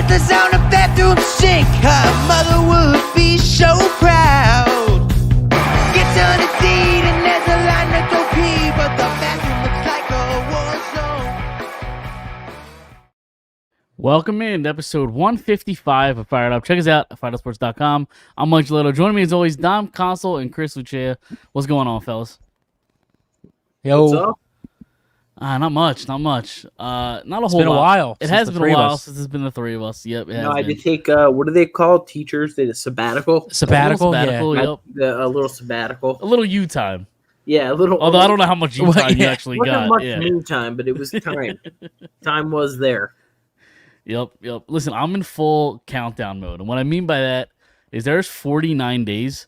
At the sound of bathroom sink, her mother would be so proud. Gets on a deed and there's a line to go pee, but the bathroom looks like a war zone. Welcome in to episode 155 of Phired Up. Check us out at firedupsports.com. I'm Mike Gilletto. Joining me as always, Dom Consul and Chris Lucia. What's going on, fellas? Yo. What's up? Not much. Not a whole lot. It's been a while. It has been a while since it's been the three of us. Yep. I did take, what do they call teachers? They did a sabbatical? Sabbatical, yep. A little sabbatical. A little U time. Yeah, a little. Although I don't know how much U time you actually got. Wasn't much new time, but it was time. Time was there. Yep. Listen, I'm in full countdown mode. And what I mean by that is there's 49 days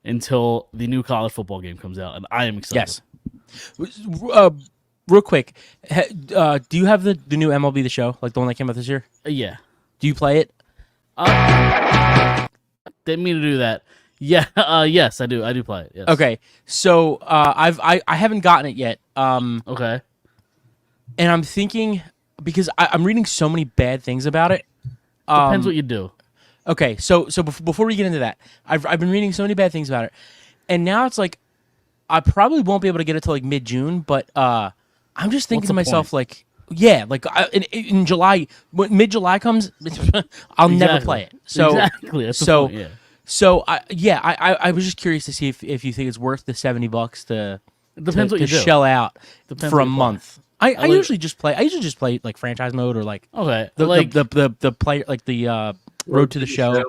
until the new college football game comes out. And I am excited. Yes. Real quick, do you have the new MLB The Show, like the one that came out this year? Yeah. Do you play it? Didn't mean to do that. Yeah. Yes, I do. I do play it. Yes. Okay. So I haven't gotten it yet. Okay. And I'm thinking because I'm reading so many bad things about it. Depends what you do. Okay. So before we get into that, I've been reading so many bad things about it, and now it's like I probably won't be able to get it till like mid-June, but I'm just thinking to myself, like, yeah, like in July, when mid-July comes, I'll never play it. So exactly. That's the point, yeah. So I was just curious to see if you think it's worth the $70 to shell out for a month. I usually just play like franchise mode or like the player like the Road to the Show.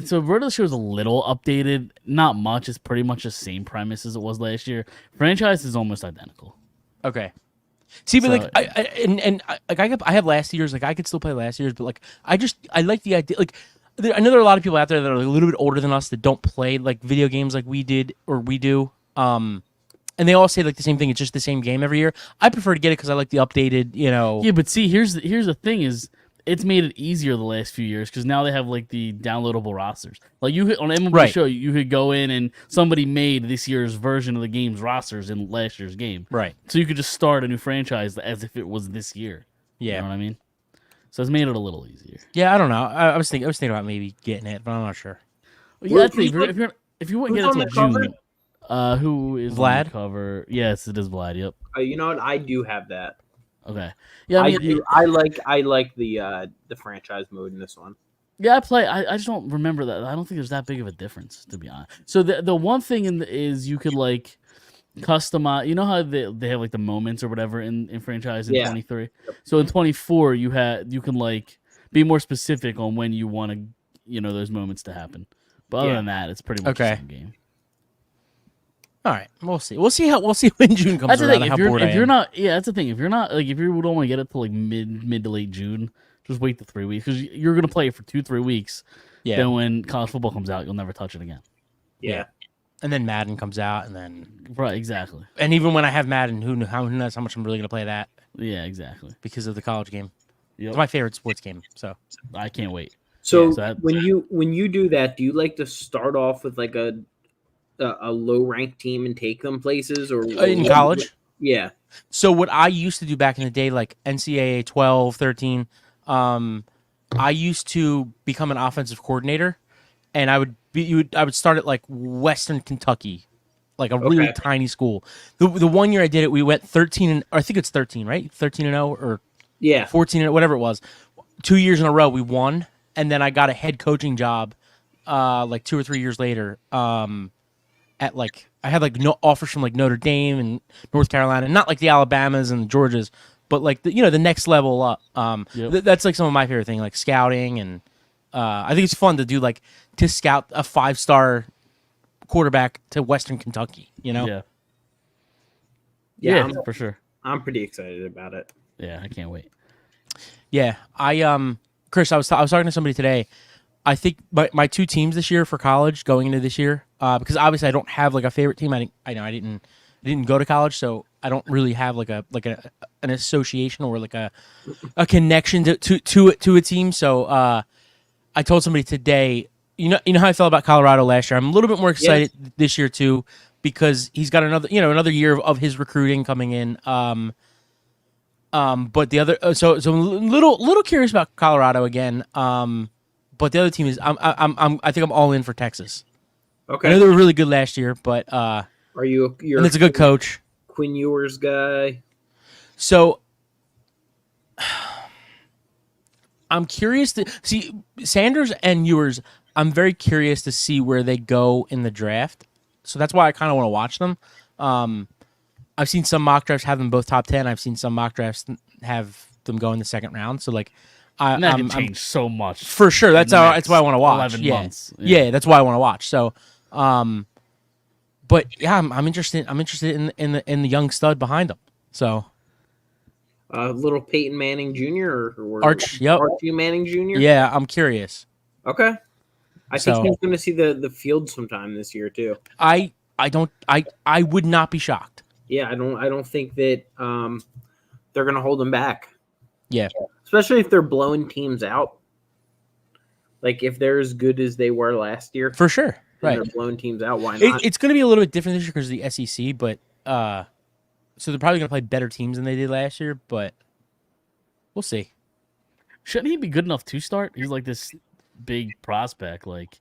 So Road to the Show is a little updated, not much. It's pretty much the same premise as it was last year. Franchise is almost identical. Okay. See, but like I have last year's. Like I could still play last year's, but like I like the idea. Like I know there are a lot of people out there that are like a little bit older than us that don't play like video games like we did or we do. And they all say like the same thing. It's just the same game every year. I prefer to get it because I like the updated. Yeah, but see, here's the thing is. It's made it easier the last few years because now they have like the downloadable rosters. Like you could, on MLB Show, you could go in and somebody made this year's version of the game's rosters in last year's game. Right. So you could just start a new franchise as if it was this year. Yeah. You know what I mean? So it's made it a little easier. Yeah, I don't know. I was thinking about maybe getting it, but I'm not sure. Well, yeah, if you wouldn't get it till June, who is Vlad? on the cover? Yes, it is Vlad. Yep. You know what? I do have that. Okay. Yeah, I like the franchise mode in this one. Yeah, I play. I just don't remember that. I don't think there's that big of a difference, to be honest. So the one thing is you could like customize. You know how they have like the moments or whatever in franchise in 23. Yep. So in 24 you can like be more specific on when you want to those moments to happen. But other than that, it's pretty much the same game. All right, we'll see. We'll see when June comes around. If you're not, that's the thing. If you're not like, if you don't want to get it till like mid to late June, just wait the 3 weeks because you're gonna play it for 2-3 weeks. Yeah. Then when college football comes out, you'll never touch it again. Yeah. And then Madden comes out, and then exactly. And even when I have Madden, who knows how much I'm really gonna play that? Yeah, exactly. Because of the college game. Yep. It's my favorite sports game. So I can't wait. So when you do that, do you like to start off with like a low ranked team and take them places or in college? Yeah. So what I used to do back in the day, like NCAA 12, 13, I used to become an offensive coordinator, and I would start at like Western Kentucky, like a really tiny school. The 1 year I did it, we went 13 or I think it's 13, right? 13-0 or 14 whatever it was. 2 years in a row we won, and then I got a head coaching job like 2 or 3 years later. At like I had like no offers from like Notre Dame and North Carolina, not like the Alabamas and the Georgias, but like the next level up. That's like some of my favorite thing, like scouting, and I think it's fun to do like to scout a 5-star quarterback to Western Kentucky. Yeah, for sure. I'm pretty excited about it. Yeah, I can't wait. Yeah, Chris, I was talking to somebody today. I think my two teams this year for college going into this year, because obviously I don't have like a favorite team. I didn't go to college, so I don't really have like an association or like a connection to a team. So I told somebody today, you know how I felt about Colorado last year. I'm a little bit more excited this year too because he's got another year of his recruiting coming in. But the other, so I'm a little curious about Colorado again. But the other team is I think I'm all in for Texas. Okay. I know they were really good last year, but Are you're and it's a good coach. Quinn Ewers guy? So I'm curious to see Sanders and Ewers. I'm very curious to see where they go in the draft. So that's why I kind of want to watch them. I've seen some mock drafts have them both top 10. I've seen some mock drafts have them go in the second round. So like, And that can change so much for sure. That's why I want to watch. 11 Yeah. months. Yeah, that's why I want to watch. So, but yeah, I'm interested. I'm interested in the young stud behind them. So, Little Peyton Manning Jr. or Arch, yep. Archie Manning Jr. Yeah, I'm curious. Okay. I think So- he's going to see the field sometime this year too. I would not be shocked. Yeah, I don't think that they're going to hold him back. Yeah. Especially if they're blowing teams out. Like if they're as good as they were last year, For sure. and Right. they're blowing teams out, why not? It's going to be a little bit different this year because of the SEC, but so they're probably going to play better teams than they did last year, but we'll see. Shouldn't he be good enough to start? He's like this big prospect. Like,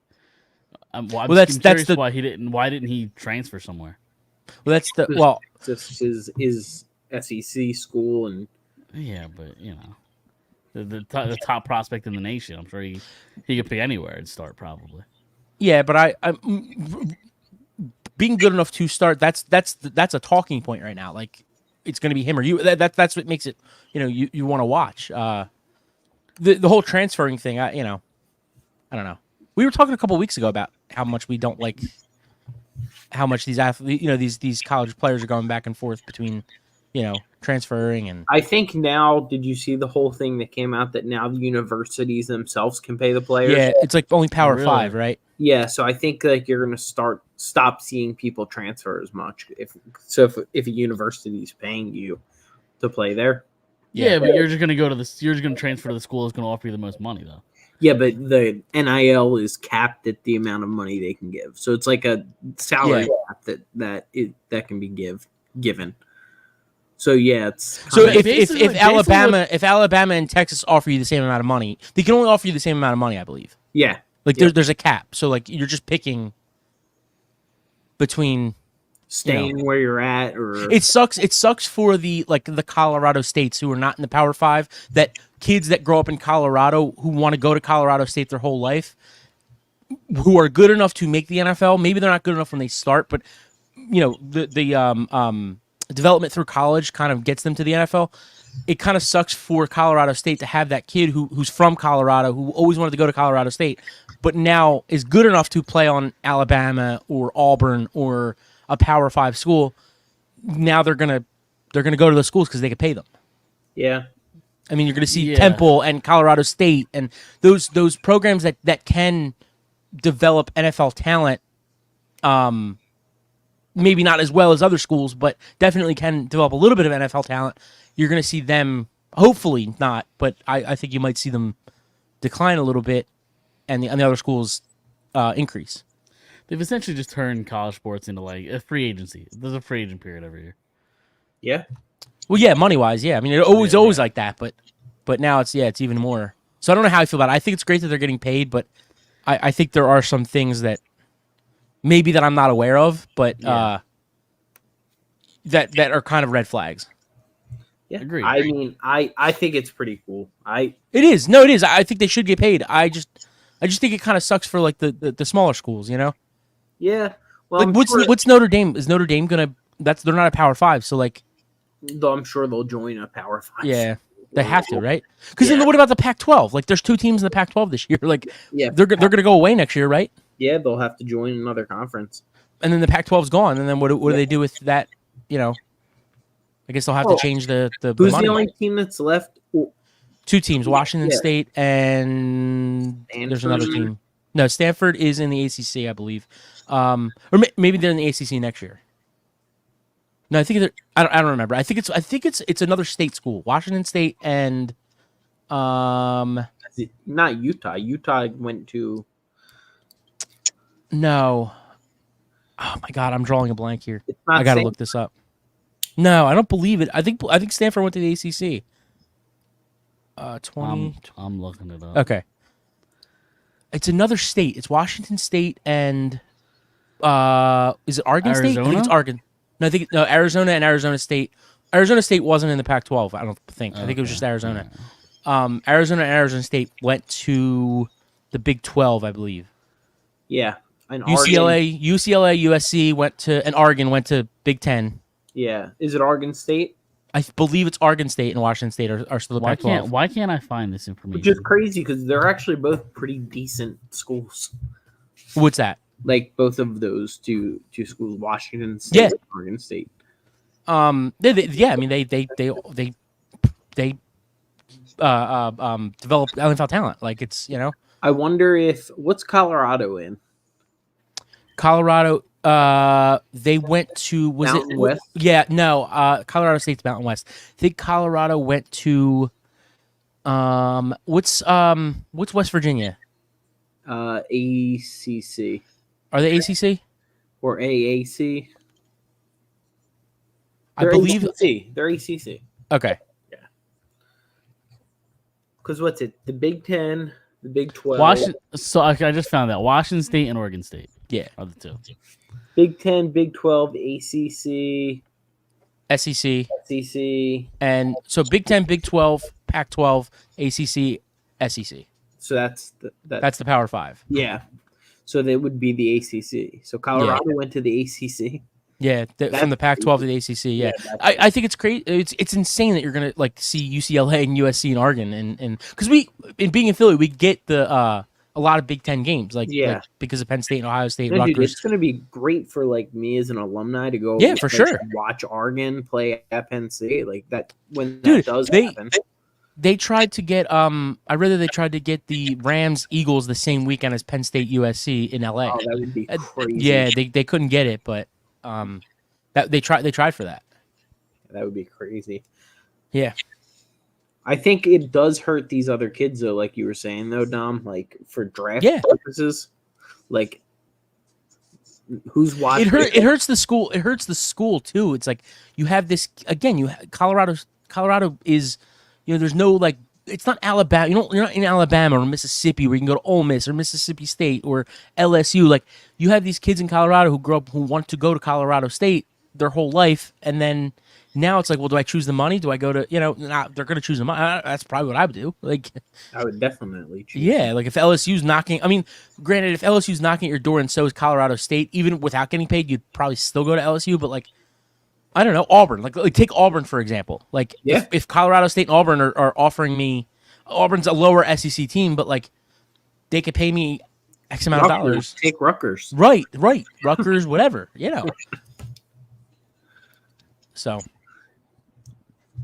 I'm that's curious the- why didn't he transfer somewhere? Well, that's the This is his SEC school, and Yeah, but you know, the top prospect in the nation. I'm sure he could pick anywhere and start probably. yeah, but I being good enough to start. That's a talking point right now. Like it's going to be him or you. That's what makes it. You want to watch. The whole transferring thing. I don't know. We were talking a couple weeks ago about how much we don't like how much these athletes, these college players are going back and forth between, transferring and. I think now, did you see the whole thing that came out that now the universities themselves can pay the players? Yeah, it's like only Power Really? 5, right? Yeah, so I think like you're going to stop seeing people transfer as much if a university is paying you to play there. Yeah, but you're just gonna go to this. You're just gonna transfer to the school that's gonna offer you the most money, though. Yeah, but the NIL is capped at the amount of money they can give, so it's like a salary cap that can be given. So yeah, it's So Okay, if basically Alabama and Texas offer you the same amount of money, they can only offer you the same amount of money, I believe. yeah. Like there's a cap, so like you're just picking between. Staying where you're at, or It sucks. It sucks for the Colorado states who are not in the Power 5. That kids that grow up in Colorado who want to go to Colorado State their whole life, who are good enough to make the NFL. Maybe they're not good enough when they start, but the development through college kind of gets them to the NFL. It kind of sucks for Colorado State to have that kid who's from Colorado, who always wanted to go to Colorado State, but now is good enough to play on Alabama or Auburn or a Power 5 school. Now they're gonna go to those schools because they can pay them. yeah. I mean, you're gonna see Yeah. Temple and Colorado State and those programs that can develop NFL talent. Maybe not as well as other schools, but definitely can develop a little bit of NFL talent. You're going to see them, hopefully not, but I think you might see them decline a little bit, and the other schools increase. They've essentially just turned college sports into like a free agency. There's a free agent period every year. Yeah. Well, yeah, money wise, yeah. I mean, it always like that, but now it's even more. So I don't know how I feel about it. I think it's great that they're getting paid, but I think there are some things that maybe that I'm not aware of, but that are kind of red flags. Yeah. Agreed. I mean, I think it's pretty cool. It is. No, it is. I think they should get paid. I just think it kind of sucks for like the smaller schools, Yeah. Well, Like what's Notre Dame? Is Notre Dame gonna? They're not a Power 5, so like I'm sure they'll join a Power 5. yeah, they have to, right? Because then what about the Pac-12? Like there's 2 teams in the Pac-12 this year. Like Yeah. they're gonna go away next year, right? Yeah, they'll have to join another conference. And then the Pac-12's gone, and then what do they do with that? I guess they'll have to change the Who's money. the only team that's left? 2 teams, Washington Yeah. State and there's another Stanford. team. No, Stanford is in the ACC, I believe, or maybe they're in the ACC next year. No, I think I don't remember. I think it's another state school, Washington State and Not Utah. Utah went to. no. Oh my God, I'm drawing a blank here. It's not I gotta St. look this up. No, I don't believe it. I think Stanford went to the ACC. 20. I'm looking it up. Okay. It's another state. It's Washington State and is it Oregon State? I think it's Arizona? Oregon. No, Arizona and Arizona State. Arizona State wasn't in the Pac-12. I don't think. I think it was just Arizona. Arizona and Arizona State went to the Big 12, I believe. Yeah. And UCLA, USC went to, and Oregon went to Big 10. Yeah. Is it Oregon State? I believe it's Oregon State and Washington State are still the Pac-12. Why can't I find this information? Which is crazy because they're actually both pretty decent schools. What's that? Like both of those two schools, Washington State and Oregon State. I mean they develop NFL talent. Like it's, you know. I wonder what's Colorado in? Colorado, they went to Mountain West? Yeah, no. Colorado State's Mountain West. I think Colorado went to what's West Virginia? ACC. Are they ACC or AAC? I believe ACC. They're ACC. Okay. Yeah. Because what's it? The Big 10, the Big 12. So I just found that Washington State and Oregon State. Yeah, are the two. Big 10, Big 12, ACC, SEC, and so Big 10, Big 12, Pac-12, ACC, SEC. So that's the Power Five. Yeah. So they would be the ACC. So Colorado went to the ACC. Yeah, from the Pac-12 to the ACC. Yeah, I think it's great. It's insane that you're gonna like see UCLA and USC and Oregon, and because being in Philly, we get the a lot of Big Ten games, like because of Penn State and Ohio State. No, dude, it's gonna be great for like me as an alumni to go. Yeah, for sure. Watch Oregon play at Penn State like that when dude, that does happen. They tried to get I read that they tried to get the Rams Eagles the same weekend as Penn State USC in LA. Oh, that would be crazy. Yeah, they couldn't get it, but that they tried for that. That would be crazy. Yeah. I think it does hurt these other kids though, like you were saying though, Dom, like for draft purposes. Like who's watching it hurts the school. It hurts the school too. It's like you have this again, Colorado is, you know, there's no like, it's not Alabama. You're not in Alabama or Mississippi where you can go to Ole Miss or Mississippi State or LSU. Like you have these kids in Colorado who grow up who want to go to Colorado State their whole life, and then now it's like, well, do I choose the money? Do I go to, they're going to choose the money. That's probably what I would do. Like, I would definitely choose. Yeah, like if LSU's knocking, I mean, granted, if LSU's knocking at your door and so is Colorado State, even without getting paid, you'd probably still go to LSU. But like, I don't know, Auburn. Like take Auburn for example. Like, if Colorado State and Auburn are offering me, Auburn's a lower SEC team, but like, they could pay me X amount of dollars. Take Rutgers. Right. Rutgers, whatever, So.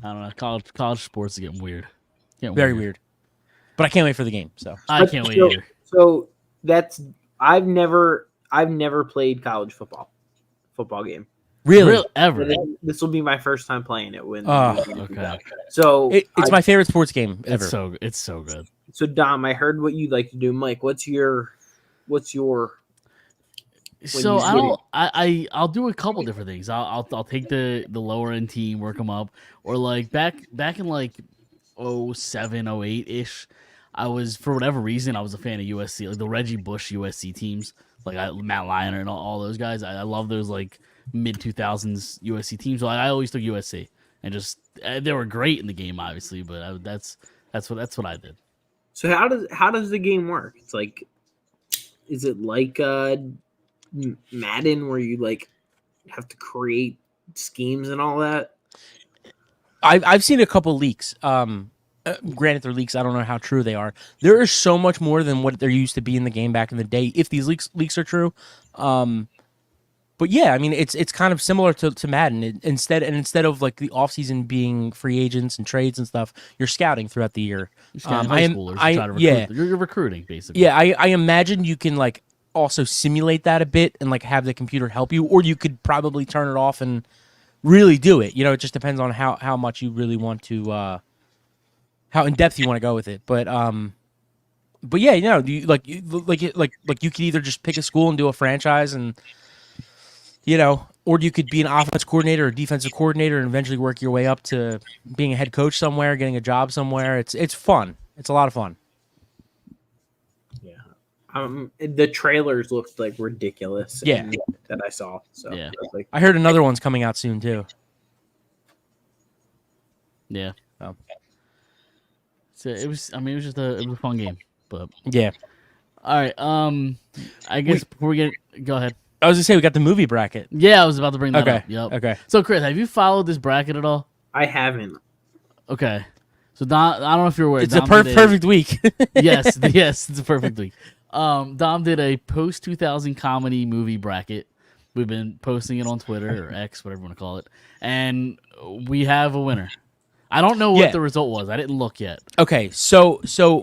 I don't know. College sports are getting weird. Very weird. But I can't wait for the game. So I can't wait either. So I've never played college football game. Really? Ever? This will be my first time playing it. Okay. So it's my favorite sports game ever. It's so good. So Dom, I heard what you'd like to do. Mike, what's your So I'll do a couple different things. I'll take the lower end team, work them up, or like back in like 07, 08 ish. I was, for whatever reason, I was a fan of USC, like the Reggie Bush USC teams, like Matt Leinart and all those guys. I love those like mid 2000s USC teams. So I always took USC, and just they were great in the game, obviously. But that's what I did. So how does the game work? It's like, is it like Madden where you like have to create schemes and all that? I've seen a couple leaks. Granted, they're leaks. I don't know how true they are. There is so much more than what there used to be in the game back in the day, if these leaks are true. But yeah, I mean, it's kind of similar to Madden. Instead of like the offseason being free agents and trades and stuff, you're scouting throughout the year. You're recruiting basically. Yeah, I imagine you can like also simulate that a bit and like have the computer help you, or you could probably turn it off and really do it. It just depends on how much you really want to, how in depth you want to go with it. But yeah, you could either just pick a school and do a franchise, and or you could be an offense coordinator or defensive coordinator and eventually work your way up to being a head coach somewhere, getting a job somewhere. It's fun. It's a lot of fun. The trailers looked like ridiculous. Yeah. That I saw. So Yeah. like, I heard another one's coming out soon too. Yeah. Oh. So it was just a fun game, but Yeah. all right. I guess before we go ahead. I was gonna say we got the movie bracket. Yeah, I was about to bring that Okay. up. Yep. Okay. So Chris, have you followed this bracket at all? I haven't. Okay. So Dom, I don't know if you're aware. It's Dom a did perfect week. yes, it's a perfect week. Dom did a post 2000 comedy movie bracket. We've been posting it on Twitter or X, whatever you want to call it, and we have a winner. I don't know what the result was. I didn't look yet. Okay, so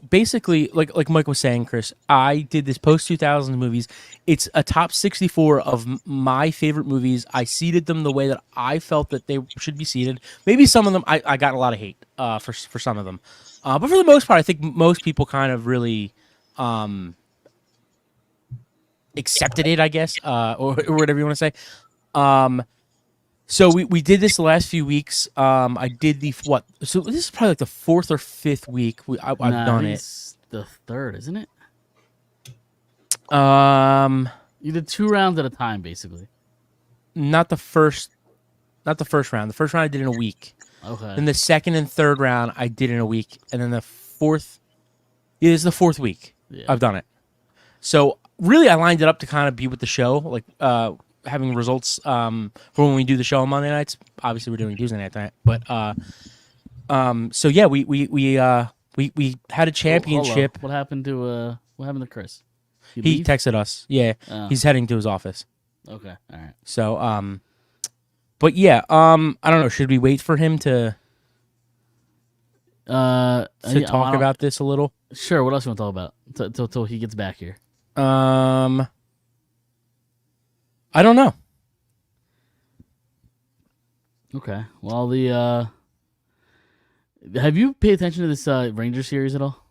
basically, like Mike was saying, Chris, I did this post 2000 movies. It's a top 64 of my favorite movies. I seeded them the way that I felt that they should be seeded. Maybe some of them I got a lot of hate for some of them, but for the most part, I think most people kind of really accepted it, I guess, or whatever you want to say. So we did this the last few weeks. I did so this is probably like the fourth or fifth week I've done it. It's the third, isn't it? You You did 2 rounds at a time, basically. not the first round. The first round I did in a week. Okay. Then the second and third round I did in a week, and then the fourth. Yeah, this is the fourth week I've done it. So really, I lined it up to kind of be with the show, like having results for when we do the show on Monday nights. Obviously, we're doing Tuesday night tonight, but so yeah, we had a championship. What happened to Chris? He texted us. Yeah, Oh. he's heading to his office. Okay, all right. So but yeah, I don't know. Should we wait for him to talk about this a little? Sure. What else you want to talk about till he gets back here? I don't know. Okay. Well, have you paid attention to this Ranger series at all?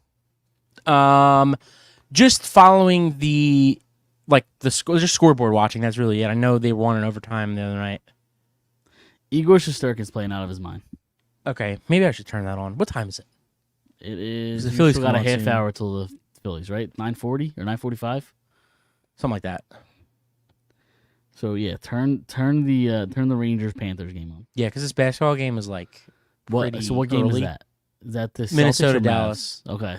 Just following the just scoreboard watching. That's really it. I know they won in overtime the other night. Igor Shesterkin's playing out of his mind. Okay, maybe I should turn that on. What time is it? It is. The The Phillies Phillies got a come on half soon. hour till the Phillies, right? 9:40 or 9:45. Something like that. So yeah, turn the Rangers Panthers game on. Yeah, because this basketball game is like What? So what game early. is that? Is that the Celtics Minnesota, or Mavs? Dallas. Okay.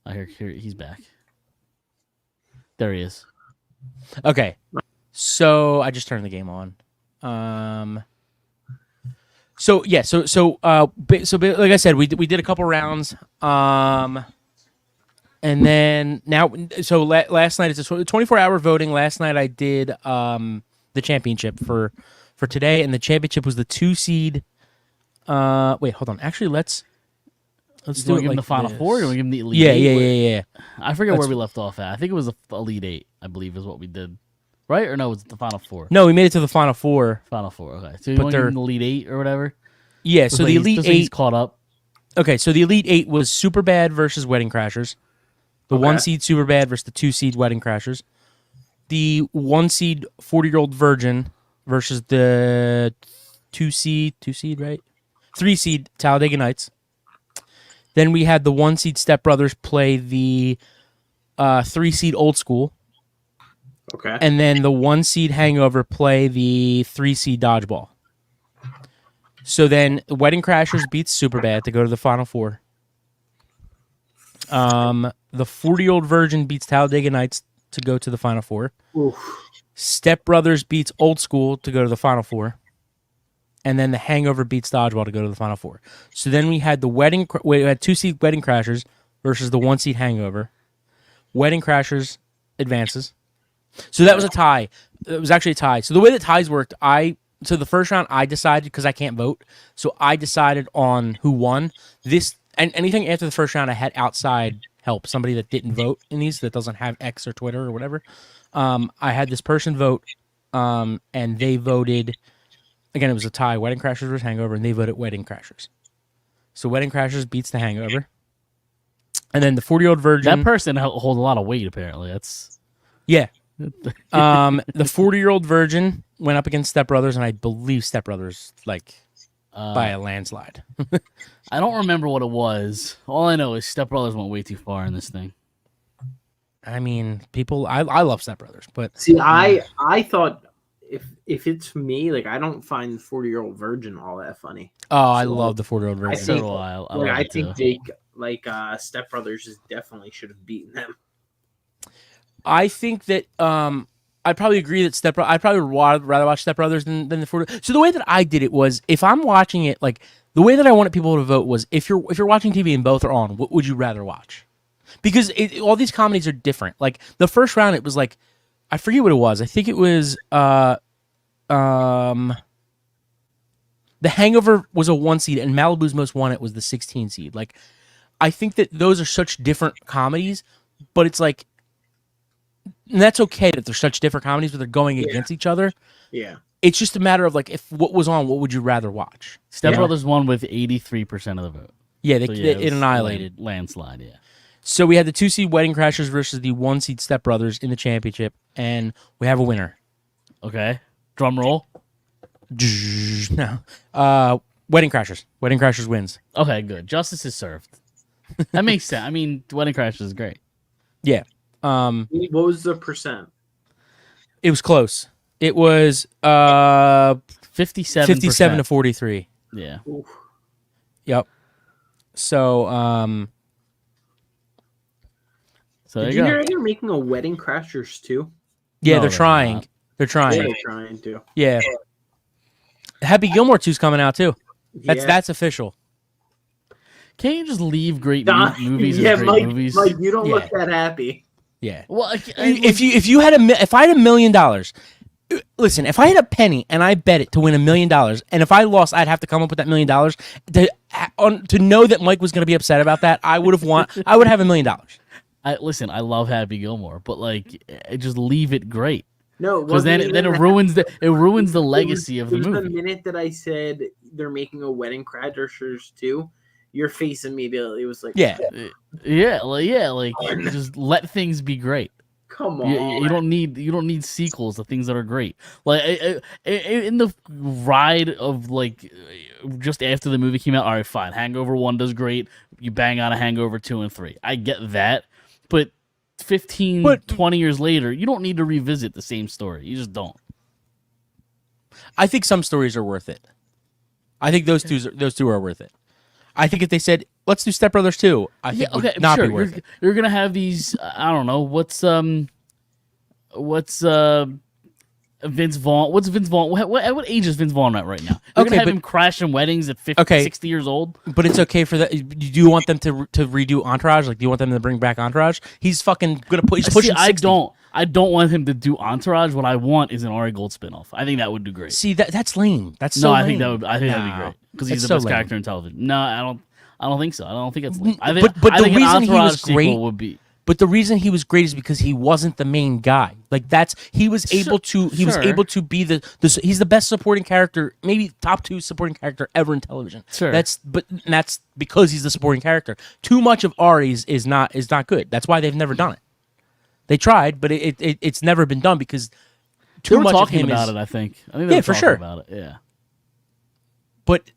I hear he's back. There he is. Okay, so I just turned the game on. So yeah, so like I said, we did a couple rounds. And then now, so last night it's a 24-hour voting. Last night I did the championship for today, and the championship was the 2 seed. Wait, hold on. Actually, let's Do do you it give him like the Final this. Four? Or do we give him the Elite Yeah, Eight? yeah. I forget Let's- where we left off at. I think it was the Elite Eight. I believe is what we did, right? Or no, it was the Final Four. No, we made it to the Final Four. Final Four. Okay, so you But want to give they're- him the Elite Eight or whatever? Yeah, so the Elite just so he's Eight. caught up. Okay, so the Elite Eight was Superbad versus Wedding Crashers. The Okay. 1 seed Superbad versus the 2 seed Wedding Crashers. The 1 seed 40-Year-Old Virgin versus the 2 seed, right? 3 seed Talladega Nights. Then we had the 1 seed Step Brothers play the 3 seed Old School. Okay. And then the 1 seed Hangover play the 3 seed Dodgeball. So then the Wedding Crashers beats Superbad to go to the Final Four. The 40-Year-Old Virgin beats Talladega Nights to go to the Final Four. Oof. Step Brothers beats Old School to go to the Final Four. And then the Hangover beats Dodgeball to go to the Final Four. So then we had we had 2 seed Wedding Crashers versus the 1 seed Hangover. Wedding Crashers advances. So that was a tie. It was actually a tie. So the way that ties worked, so the first round I decided because I can't vote. So I decided on who won. And anything after the first round I had outside help, somebody that didn't vote in these, that doesn't have X or Twitter or whatever. I had this person vote, and they voted. Again, it was a tie. Wedding Crashers versus Hangover, and they voted Wedding Crashers. So Wedding Crashers beats the Hangover. And then the 40-Year-Old Virgin. That person holds a lot of weight. Apparently, that's Yeah. The 40-year-old virgin went up against Step Brothers, and I believe Step Brothers by a landslide. I don't remember what it was. All I know is Step Brothers went way too far in this thing. I mean, I love Step Brothers, but see, I thought if it's me, like I don't find the 40-year-old virgin all that funny. I love the 40-year-old virgin. I think Jake, Step Brothers, definitely should have beaten them. I think that I'd probably agree that I'd probably rather watch Step Brothers than the 40. So the way that I did it was, if I'm watching it, like the way that I wanted people to vote was, if you're watching TV and both are on, what would you rather watch? Because all these comedies are different. Like the first round, it was like, I forget what it was. I think it was The Hangover was a 1 seed, and Malibu's Most Wanted was the 16 seed. Like, I think that those are such different comedies, but it's like, and that's okay that they're such different comedies, but they're going against each other. Yeah. It's just a matter of like, if what was on, what would you rather watch? Step Brothers won with 83% of the vote. Yeah, it annihilated. Landslide, yeah. So we had the 2 seed Wedding Crashers versus the 1 seed Step Brothers in the championship, and we have a winner. Okay. Drum roll. No. Wedding Crashers. Wedding Crashers wins. Okay, good. Justice is served. That makes sense. I mean, Wedding Crashers is great. Yeah. What was the percent? It was close. It was 57 to 43. Yeah. Oof. Yep. So Did you hear they're making a Wedding Crashers too? yeah, No, they're they're trying. not. They're trying. They're trying to. Yeah. Happy Gilmore 2's coming out too. That's official. Can't you just leave great Nah, movies yeah, as great Mike, movies? Mike, you don't Yeah. look that happy. Yeah. Well, If I had $1 million, listen, if I had a penny and I bet it to win $1 million, and if I lost, I'd have to come up with that $1 million to know that Mike was going to be upset about that. I would have $1 million. Listen, I love Happy Gilmore, but like, just leave it great. No, Because then it ruins the legacy of the movie. The minute that I said they're making a Wedding Crashers too, your face immediately was like, Yeah. Like just let things be great. come on. You don't need sequels to things that are great. Like in the ride of like just after the movie came out, all right, fine. Hangover 1 does great. You bang on a Hangover 2 and 3. I get that, but 20 years later, you don't need to revisit the same story. You just don't. I think some stories are worth it. I think those two are worth it. I think if they said, let's do Step Brothers 2, I think would not be worth it. You're gonna have these. I don't know what's Vince Vaughn. What's Vince Vaughn? What age is Vince Vaughn at right now? You're gonna have him crashing weddings at 50, 60 years old. But it's okay for that. Do you want them to redo Entourage? Like, do you want them to bring back Entourage? He's fucking gonna put. He's pushing. I don't want him to do Entourage. What I want is an Ari Gold spinoff. I think that would do great. See, that's lame. That's so lame. I think that'd be great because he's the best character in television. No, I don't think so. I don't think it's lame. I think, but the reason he was great would be. But the reason he was great is because he wasn't the main guy. Like he was able to be he's the best supporting character, maybe top 2 supporting character ever in television. Sure. That's because he's the supporting character. Too much of Ari's is not good. That's why they've never done it. They tried, but it's never been done because too much of him about is, it. I think they were for talking sure about it. Yeah. But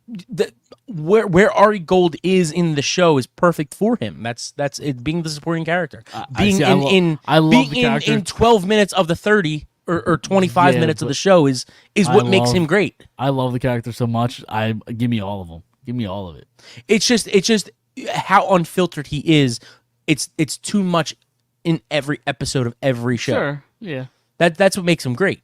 where Ari Gold is in the show is perfect for him. That's it, being the supporting character, being in 12 minutes of the 30 or 25 minutes of the show is what makes him great. I love the character so much. Give me all of them. Give me all of it. It's just how unfiltered he is. It's too much in every episode of every show. Sure. Yeah. That's what makes him great.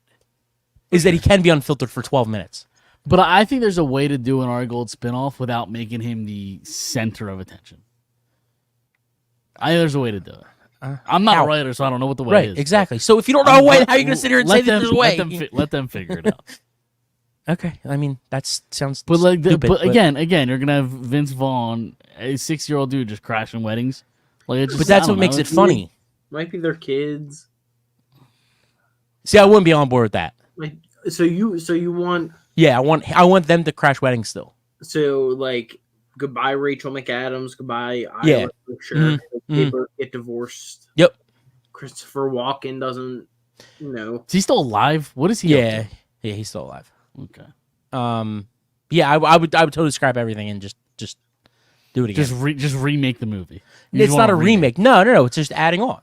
Is that he can be unfiltered for 12 minutes. But I think there's a way to do an Ari Gold spinoff without making him the center of attention. I think there's a way to do it. I'm not a writer, so I don't know what the way is. Right, exactly. So if you don't know a way, how are you going to sit here and say there's a way? Let them figure it out. Okay, I mean, that sounds stupid. But again, you're going to have Vince Vaughn, a 6-year-old dude, just crashing weddings. But that's what makes it funny. Might be their kids. See, I wouldn't be on board with that. So you want... Yeah, I want them to crash weddings still. So like, goodbye Rachel McAdams, goodbye Yeah. Sure. They both get divorced. Yep. Christopher Walken doesn't No. Is he still alive? What is he? Yeah, yeah, he's still alive. Okay. Yeah, I would totally scrap everything and just do it again. Just remake the movie. You It's just not want a remake. No. It's just adding on.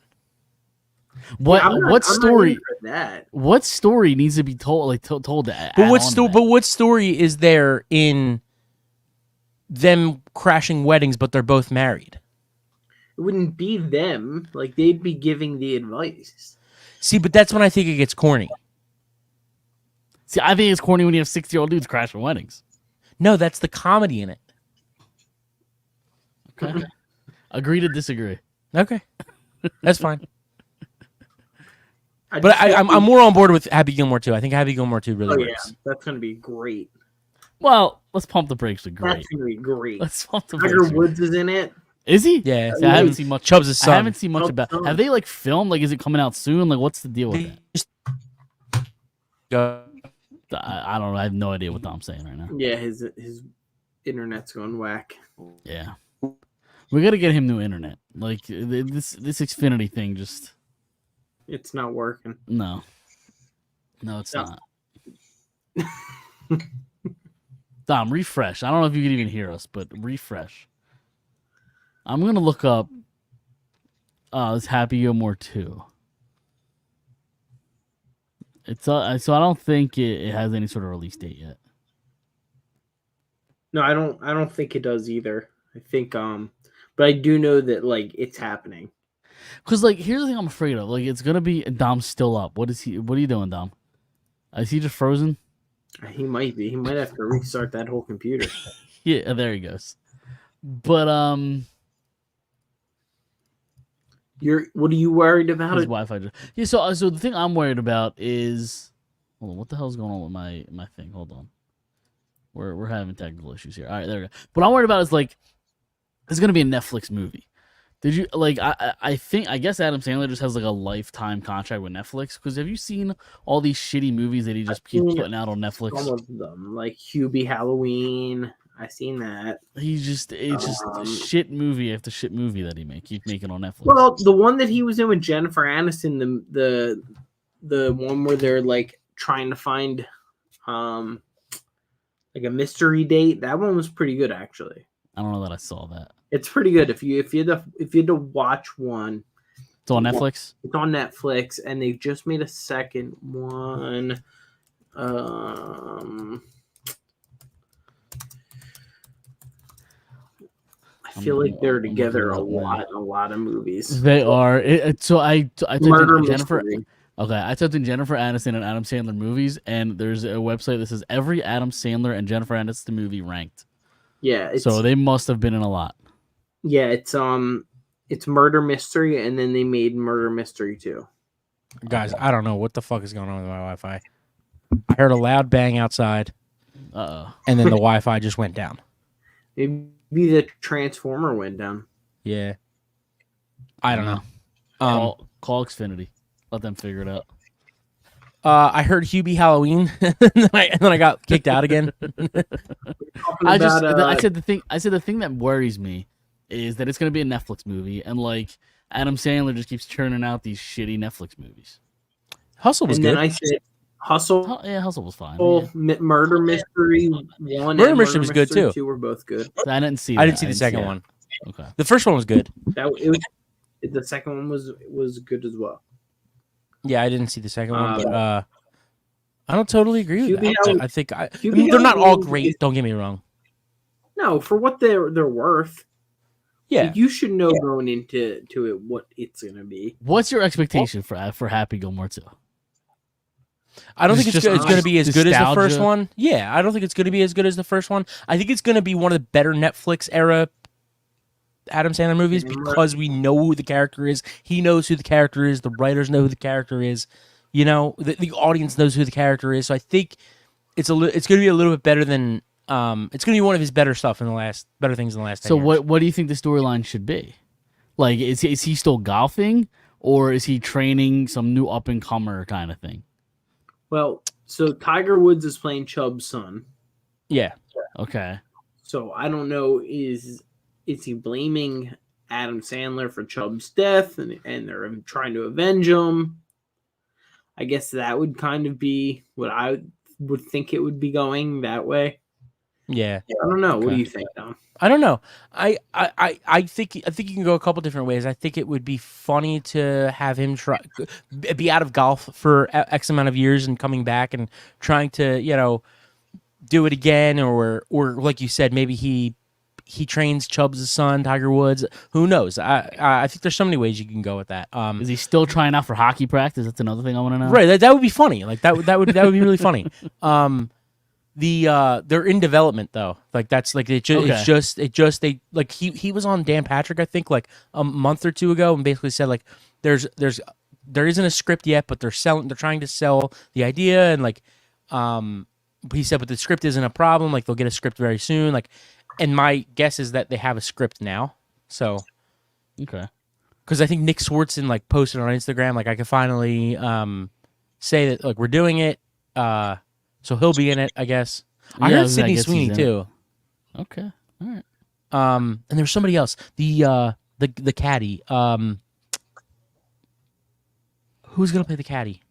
What Yeah, I'm not story? in for that. What story needs to be told? Like told to But what story is there in them crashing weddings, but they're both married? It wouldn't be them. Like they'd be giving the advice. See, but that's when I think it gets corny. See, I think it's corny when you have 60-year-old dudes crashing weddings. No, that's the comedy in it. Okay. Agree to disagree. Okay, that's fine. I But just don't I'm more on board with Happy Gilmore 2. I think Happy Gilmore 2 really think- works. yeah, that's gonna be great. Well, let's pump the brakes with great. That's gonna be great. Let's pump the Tiger brakes. Woods is in it. Is he? Yeah, See, I haven't seen much. Chubbs' I son. haven't seen much Chubb's about. son. Have they like filmed? Like, is it coming out soon? Like, what's the deal with that? I don't know. I have no idea what Dom's saying right now. Yeah, his internet's going whack. Yeah, we got to get him new internet. Like this Xfinity thing just It's not working. no, it's No. not. Dom, refresh. I don't know if you can even hear us, but refresh. I'm gonna look up. This Happy Gilmore 2. It's so I don't think it has any sort of release date yet. No, I don't think it does either. I think but I do know that like it's happening. Cause like here's the thing I'm afraid of. Like it's gonna be Dom's still up. What are you doing, Dom? Is he just frozen? He might be. He might have to restart that whole computer. Yeah, there he goes. But What are you worried about? his It? Wi-Fi just so the thing I'm worried about is hold on, what the hell's going on with my thing? Hold on. We're having technical issues here. All right, there we go. What I'm worried about is like it's gonna be a Netflix movie. Did you like? I guess Adam Sandler just has like a lifetime contract with Netflix. Because have you seen all these shitty movies that he just keeps putting out on Netflix? Some of them, like Hubie Halloween. I seen that. It's just shit movie after shit movie that keeps making on Netflix. Well, the one that he was in with Jennifer Aniston, the one where they're like trying to find like a mystery date. That one was pretty good actually. I don't know that I saw that. It's pretty good. If you had to watch one, It's on Netflix. it's on Netflix, and they just made a second one. I feel like they're together a lot of movies. They are. So I typed Murder in Jennifer. mystery. Okay, I typed in Jennifer Aniston and Adam Sandler movies, and there's a website that says every Adam Sandler and Jennifer Aniston movie ranked. Yeah, So they must have been in a lot. yeah, it's Murder Mystery, and then they made Murder Mystery 2. Guys, I don't know what the fuck is going on with my Wi-Fi. I heard a loud bang outside, Uh-oh. and then the Wi-Fi just went down. Maybe the Transformer went down. Yeah, I don't know. Call Xfinity. Let them figure it out. I heard Hubie Halloween, and then I got kicked out again. I said the thing that worries me is that it's going to be a Netflix movie, and like Adam Sandler just keeps churning out these shitty Netflix movies. Hustle was And good. then I said Hustle, Hustle was fine. Yeah. Murder Mystery 1 Murder and Mystery was good, Mystery too. 2 were both good. I didn't see. I didn't see the second one. Okay. The first one was good. The second one was good as well. Yeah, I didn't see the second one, but I don't totally agree with Hubie that. Hall- I think Hubie they're not all Halloween great. is- Don't get me wrong. No, for what they're worth. Yeah, Like, you should know going into it what it's gonna be. What's your expectation for Happy Gilmore 2? I don't think It's it's just going to be as good as the first nostalgia. one. Yeah, I don't think it's going to be as good as the first one. I think it's going to be one of the better Netflix era Adam Sandler movies because we know who the character is. He knows who the character is. The writers know who the character is. You know, the audience knows who the character is. So I think it's going to be a little bit better than it's going to be one of his better things in the last 10 So years. what do you think the storyline should be? Like, is he still golfing, or is he training some new up and comer kind of thing? Well, so Tiger Woods is playing Chubb's son. Yeah. Okay. So I don't know, is he blaming Adam Sandler for Chubb's death and they're trying to avenge him? I guess that would kind of be what I would think it would be going that way. Yeah. I don't know. What do Okay. you think, Tom? I don't know. I think you can go a couple different ways. I think it would be funny to have him be out of golf for X amount of years and coming back and trying to do it again, or like you said, maybe he trains Chubbs' son, Tiger Woods. Who knows? I think there's so many ways you can go with that. Is he still trying out for hockey practice? That's another thing I want to know. Right, that would be funny. Like that would be really funny. They're in development though. Like that's like it just they like he was on Dan Patrick I think like a month or two ago and basically said like there isn't a script yet, but they're trying to sell the idea, and like he said, but the script isn't a problem. Like they'll get a script very soon. Like, and my guess is that they have a script now. So Okay. because I think Nick Swartzen like posted on Instagram like I could finally say that like we're doing it. So he'll be in it, I guess. I heard Sydney Sweeney too. Okay. All right. And there's somebody else. The caddy. Who's gonna play the caddy?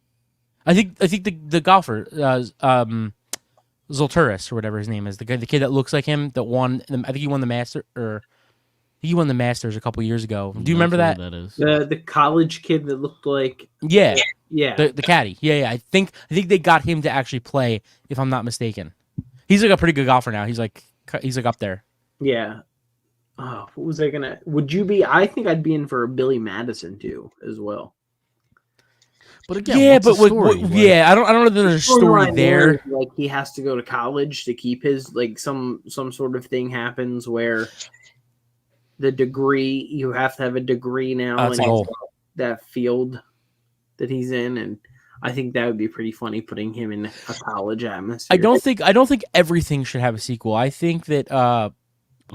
I think the golfer, Zolturis or whatever his name is, the kid that looks like him that won. I think he won the Masters a couple years ago. Do you remember that? That is. The college kid that looked like Yeah. yeah. The caddy. Yeah. I think they got him to actually play, if I'm not mistaken. He's like a pretty good golfer now. He's like up there. Yeah. Oh, what was I gonna? Would you be? I think I'd be in for a Billy Madison too, as well. But again, Yeah, what's the but story? Like, yeah, I don't know that there's a story there. Like he has to go to college to keep his like some sort of thing happens where the degree you have to have a degree now That's a in goal. that field that he's in, and I think that would be pretty funny putting him in a college atmosphere. I don't think everything should have a sequel. I think that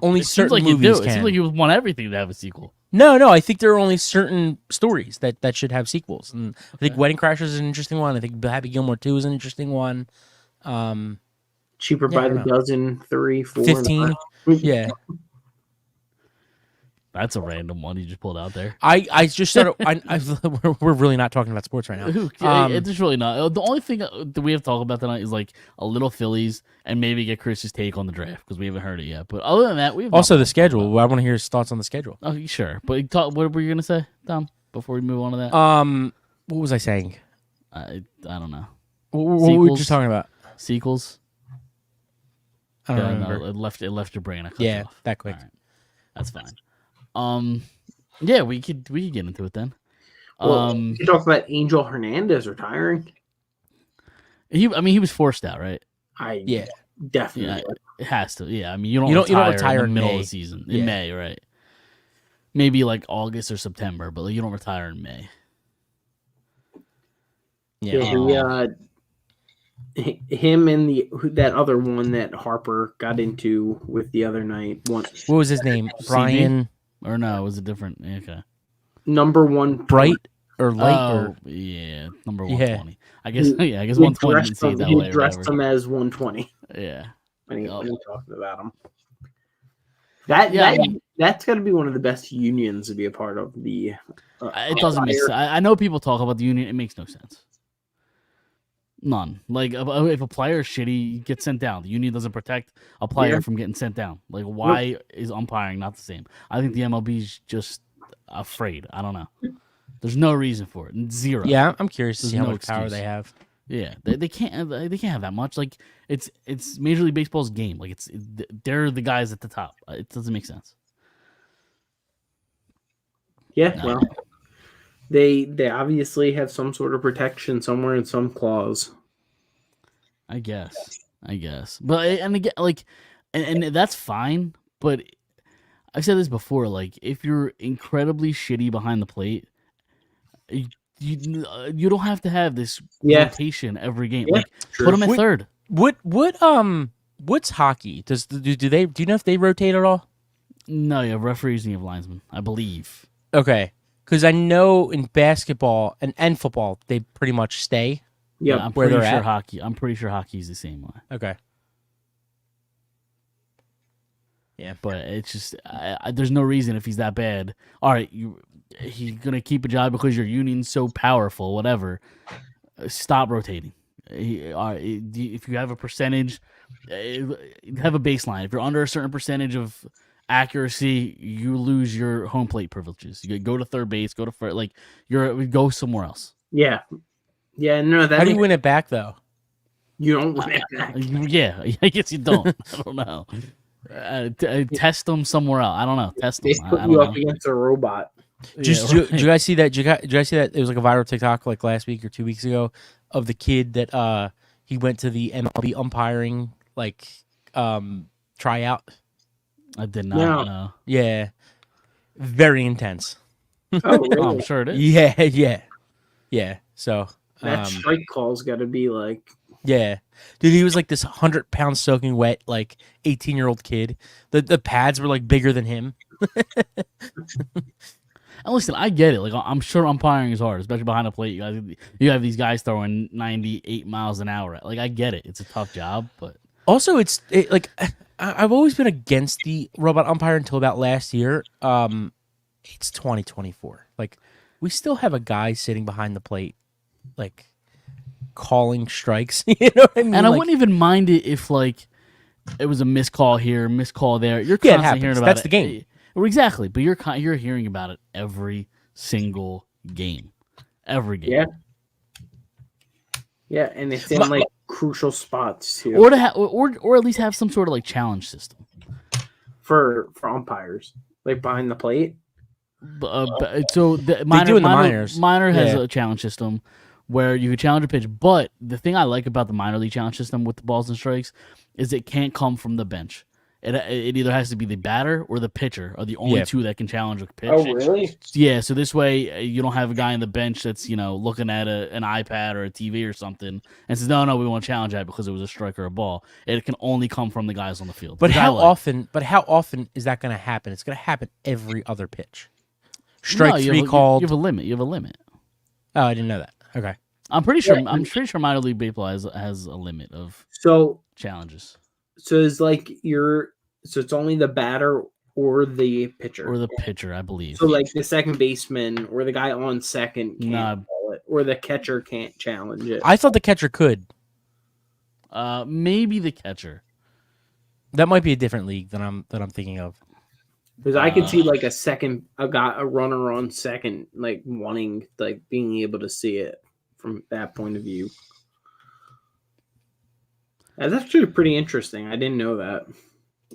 only it seems certain like you do. movies It can. seems like you want everything to have a sequel. No, I think there are only certain stories that should have sequels. And I think Wedding Crashers is an interesting one. I think Happy Gilmore 2 is an interesting one. Cheaper Yeah, I by don't the know. dozen, 3, 4, 15. 9. Yeah. That's a random one you just pulled out there. I just started. We're really not talking about sports right now. It's really not. The only thing that we have to talk about tonight is like a little Phillies and maybe get Chris's take on the draft because we haven't heard it yet. But other than that, we have Also, nothing the else to talk schedule. about. I want to hear his thoughts on the schedule. Oh, sure. But what were you gonna say, Tom? Before we move on to that, What was I saying? I don't know. What were we Sequels? just talking about? Sequels. I don't Yeah, remember. no, it left your brain. I cut Yeah, you off. that quick. All right. That's fine. Yeah, we could get into it then. Well, you talk about Angel Hernandez retiring. He was forced out, right? Yeah. Definitely. Yeah, it has to. Yeah, I mean, you don't You don't retire in the in middle May. of the season. Yeah. In May, right? Maybe like August or September, but like, you don't retire in May. Yeah. Him and that other one that Harper got into with the other night. What was his name? CB? Brian Or no, it was a different. Okay. number one Bright or Light Oh, or yeah, number Yeah. 120. I guess. Yeah, I guess He 120 didn't see it that way. He or dressed whatever. him as 120 Yeah. when he Yup. talked about him. Yeah, That's got to be one of the best unions to be a part of. The It doesn't make sense. I know people talk about the union. It makes no sense. None. Like if a player is shitty, he gets sent down. The union doesn't protect a player Yeah. from getting sent down. Like why is umpiring not the same? I think the MLB is just afraid. I don't know. There's no reason for it. Zero. Yeah, I'm curious to There's see how no much power excuse. they have. Yeah. They can't have that much. Like it's Major League Baseball's game. Like they're the guys at the top. It doesn't make sense. Yeah, No. well, they obviously have some sort of protection somewhere in some clause. I guess. But and again, like, and that's fine. But I've said this before. Like, if you're incredibly shitty behind the plate, you don't have to have this Yeah. rotation every game. Yeah, Like, true. put them at Wait, third. What's hockey? Do you know if they rotate at all? No, you have referees and you have linesmen. I believe. Okay, because I know in basketball and football they pretty much stay. Yep. I'm where pretty they're sure at? hockey. I'm pretty sure hockey's the same way. Okay. But it's just there's no reason if he's that bad. All right, he's gonna keep a job because your union's so powerful. Whatever. stop rotating. If you have a percentage, have a baseline. If you're under a certain percentage of accuracy, you lose your home plate privileges. You go to third base, go to first, like go somewhere else. Yeah. No, that How do you win it back though? You don't win it back. Yeah, I guess you don't. I don't know. Test them somewhere else. I don't know. Test them. They put you up against a robot. Did you guys see that? Did you guys see that? It was like a viral TikTok like last week or 2 weeks ago of the kid that he went to the MLB umpiring like tryout. I did not know. Yeah, very intense. Oh, really? Oh, I'm sure it is. Yeah. So that strike call's got to be like. Yeah, dude, he was like this 100-pound soaking wet, like 18-year-old kid. The pads were like bigger than him. And listen, I get it. Like I'm sure umpiring is hard, especially behind the plate. You have these guys throwing 98 miles an hour. Like I get it. It's a tough job, but also like I've always been against the robot umpire until about last year. It's 2024. Like we still have a guy sitting behind the plate, like calling strikes. You know what I mean? And I like, wouldn't even mind it if like it was a missed call here, missed call there. You're constantly hearing about That's it. the game. Exactly, but you're hearing about it every single game, every game. Yeah, and it's in like crucial spots too. Or at least have some sort of like challenge system for umpires, like behind the plate. So the minors has Yeah. a challenge system where you can challenge a pitch. But the thing I like about the minor league challenge system with the balls and strikes is it can't come from the bench. It either has to be the batter or the pitcher are the only two that can challenge a pitch. Oh, really? Yeah, so this way you don't have a guy on the bench that's, looking at an iPad or a TV or something and says, no, we want to challenge that because it was a strike or a ball. It can only come from the guys on the field. But how often is that going to happen? It's going to happen every other pitch. Strike three called. You have a limit. Oh, I didn't know that. Okay. I'm pretty sure minor league baseball has a limit of challenges. So it's like it's only the batter or the pitcher. Or the pitcher, I believe. So like the second baseman or the guy on second can't call it, or the catcher can't challenge it. I thought the catcher could. Maybe the catcher. That might be a different league than I'm thinking of. Because I could see like a runner on second, like wanting, like being able to see it from that point of view. That's actually pretty interesting. I didn't know that.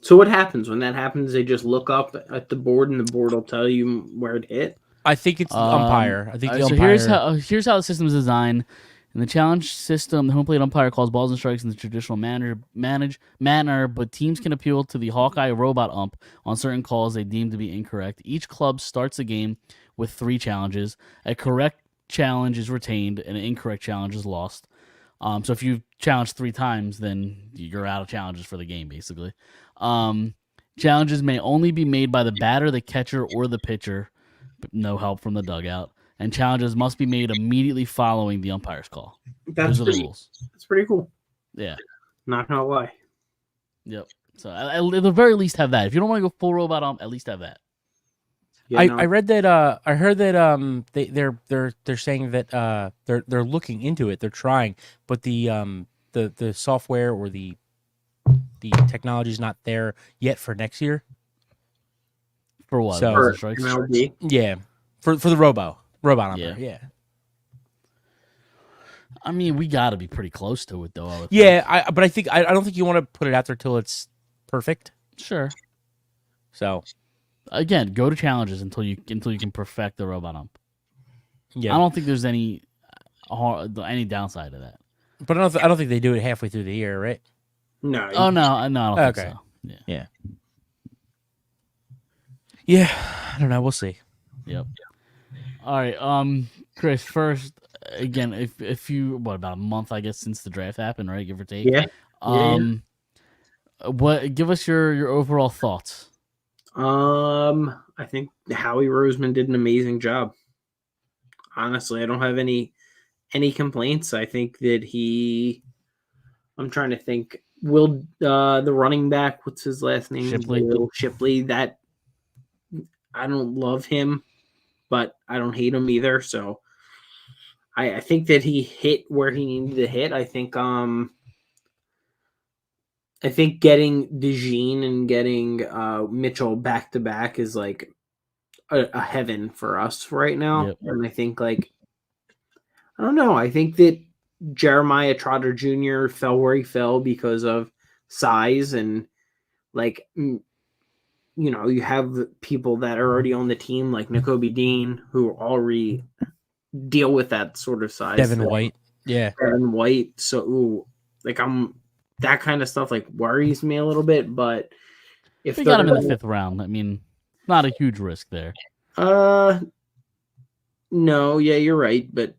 So what happens when that happens? They just look up at the board, and the board will tell you where it hit. I think it's the umpire. I think the umpire. So here's how the system is designed. In the challenge system, the home plate umpire calls balls and strikes in the traditional manner, but teams can appeal to the Hawkeye robot ump on certain calls they deem to be incorrect. Each club starts the game with 3 challenges. A correct challenge is retained, and an incorrect challenge is lost. So if you challenge 3 times, then you're out of challenges for the game, basically. Challenges may only be made by the batter, the catcher, or the pitcher, but no help from the dugout. And challenges must be made immediately following the umpire's call. Those are the rules. That's pretty cool. Yeah. Not gonna lie. Yep. So at the very least have that. If you don't want to go full robot ump, at least have that. Yeah, I read that I heard that they're saying that they're looking into it. They're trying, but the software or the technology is not there yet for next year. For what? So, for strikes? MLB? Yeah. For the robot umper. Yeah. I mean, we got to be pretty close to it, though. Yeah, but I don't think you want to put it out there till it's perfect. Sure. So, again, go to challenges until you can perfect the robot ump. Yeah. I don't think there's any downside to that. But I don't think they do it halfway through the year, right? No. Oh no, I don't think so. Yeah. Yeah. I don't know. We'll see. Yep. All right, Chris. First, again, if you about a month, I guess, since the draft happened, right? Give or take. Yeah. What? Give us your overall thoughts. I think Howie Roseman did an amazing job. Honestly, I don't have any complaints. I think that I'm trying to think. The running back, what's his last name? Shipley. That I don't love him, but I don't hate him either. So I think that he hit where he needed to hit. I think getting DeJean and getting Mitchell back to back is like a heaven for us right now. Yep. And I think like I don't know. I think that Jeremiah Trotter Jr. fell where he fell because of size and like you have people that are already on the team like N'Kobe Dean who already deal with that sort of size. Devin White. Yeah. Devin White. So like that kind of stuff like worries me a little bit, but if we got him in the 5th round, I mean, not a huge risk there. No, yeah, you're right, but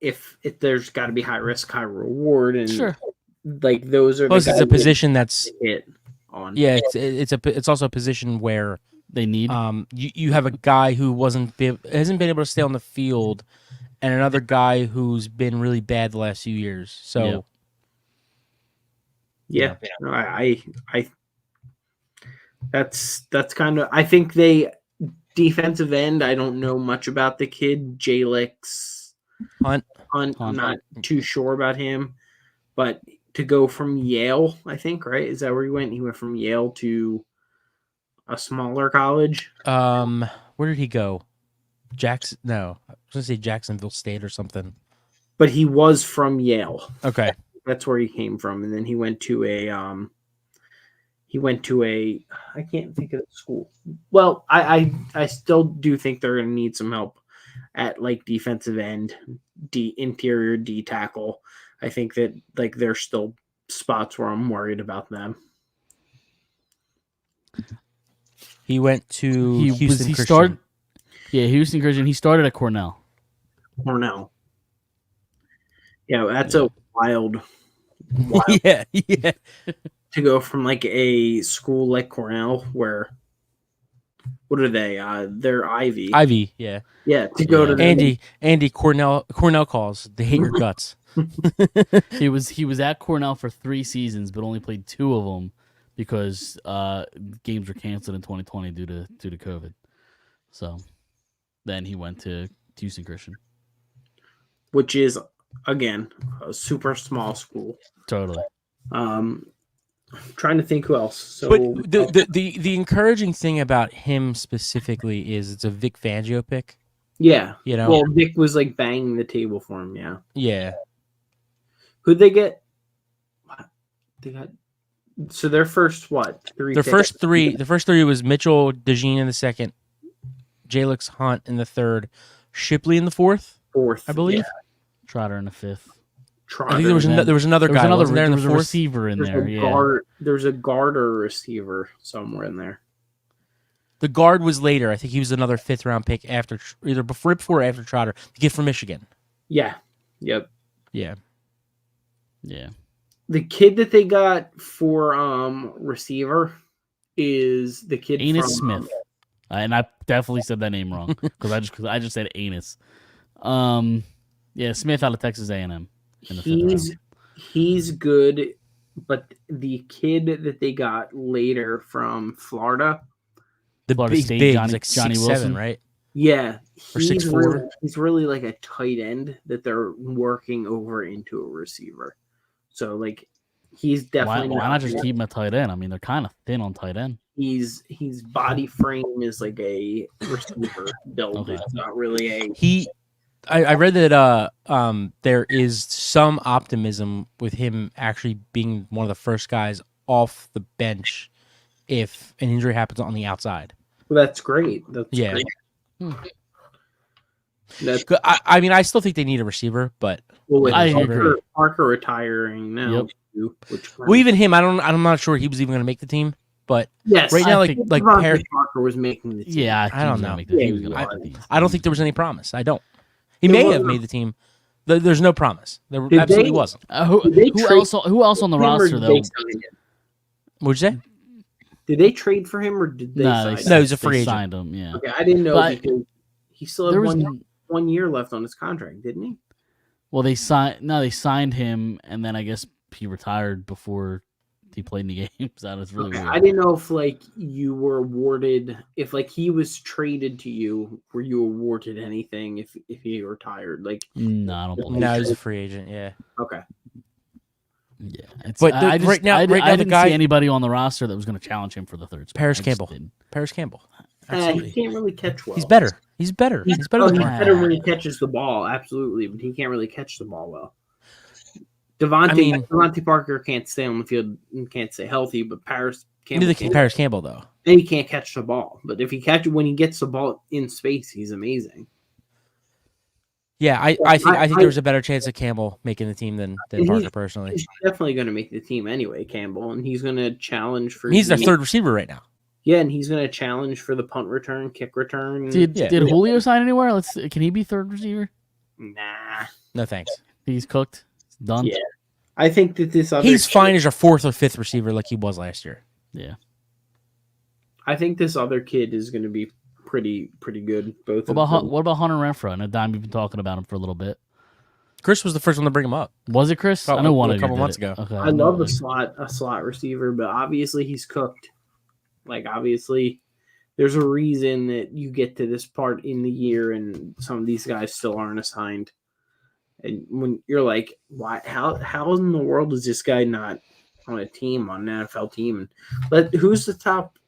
if there's got to be high risk, high reward, and Sure, like those are. Plus, it's a position that's hit on. Yeah, it's also a position where they need. You have a guy who hasn't been able to stay on the field, and another guy who's been really bad the last few years. So. Yeah. I that's kind of. I think they defensive end. I don't know much about the kid, Jalix Hunt. I'm not too sure about him, but to go from Yale, I think, right? Is that where he went? He went from Yale to a smaller college. Where did he go? Jackson? No, I was gonna say Jacksonville State or something. But he was from Yale. Okay, that's where he came from, and then he went to a I can't think of the school. Well, I still do think they're gonna need some help at like defensive end, interior D tackle. I think that like there's still spots where I'm worried about them. He went to Houston Christian. Started, Houston Christian. He started at Cornell. Yeah, that's a wild yeah. To go from like a school like Cornell where what are they? They're Ivy. Ivy, yeah. Yeah, to go to Andy Cornell calls. They hate your guts. He was at Cornell for 3 seasons, but only played 2 of them because games were canceled in 2020 due to COVID. So then he went to Houston Christian, which is again a super small school. Totally. I'm trying to think who else. So, but the encouraging thing about him specifically is it's a Vic Fangio pick. Yeah, Well, Vic was like banging the table for him. Yeah. Yeah. Who'd they get? They got. So their first 3? The first three was Mitchell DeJean in the second, Jalix Hunt in the third, Shipley in the fourth, I believe. Yeah. Trotter in the 5th. I think there was another guy. There was a receiver in there. There's a guard or a receiver somewhere in there. The guard was later. I think he was another 5th round pick after either before or after Trotter. The kid from Michigan. Yeah. Yep. Yeah. Yeah. The kid that they got for receiver is the kid Anus from Smith. And I definitely said that name wrong because I just said anus. Smith out of Texas A&M. He's good, but the kid that they got later from Florida, the Florida big State, Johnny Wilson, right? Yeah, or 6'4". He's really like a tight end that they're working over into a receiver. So like he's definitely why not just keep him a tight end? I mean, they're kind of thin on tight end. His body frame is like a receiver build. Okay. It's not really a I read that there is some optimism with him actually being one of the first guys off the bench if an injury happens on the outside. Well, that's great. That's great. That's, I mean, I still think they need a receiver, but I agree. Parker retiring now. Yep. Even him, I'm not sure he was even going to make the team. But yes, right now, Parker was making the team. Yeah, I don't know. I don't think there was any promise. I don't. He may have made the team. There's no promise. There absolutely wasn't. Who else on the roster though? What'd you say? Did they trade for him or did they? No, he's a free agent. Signed him. Yeah. Okay, I didn't know because he still had 1 year left on his contract, didn't he? Well, they signed him, and then I guess he retired before he played any games. That is really weird. I didn't know if like you were awarded, if like he was traded to you, were you awarded anything if he retired? Like, No, I don't believe. No, he's a free agent. Yeah. okay, Yeah, it's, But I just, right now- I, right now I the didn't guy- see anybody on the roster that was going to challenge him for the third spot. Paris I just Campbell. didn't. Paris Campbell. he Absolutely. can't really catch well. He's better. He's better. He's better than He's Mark. better when he catches the ball, absolutely, but he can't really catch the ball well. Devontae Parker can't stay on the field and can't stay healthy, but Paris Campbell Neither can Paris Campbell though. and he can't catch the ball. But if when he gets the ball in space, he's amazing. Yeah, I think there was a better chance of Campbell making the team than Parker personally. He's definitely going to make the team anyway, Campbell, and he's going to challenge for. He's their third receiver right now. Yeah, and he's going to challenge for the punt return, kick return. Did Julio sign anywhere? Can he be third receiver? Nah, No thanks. He's cooked. It's done. Yeah. I think that this other He's fine as your fourth or fifth receiver like he was last year. Yeah. I think this other kid is going to be pretty good. Both. What about Hunter Renfrow? I know Dime, you've been talking about him for a little bit. Chris was the first one to bring him up. Was it Chris? Oh, I know one a of you couple did months it. ago. Okay, I love a slot receiver, but obviously he's cooked. Like obviously, there's a reason that you get to this part in the year and some of these guys still aren't assigned. And when you're like, why? How in the world is this guy not on a team, on an NFL team? And who's the top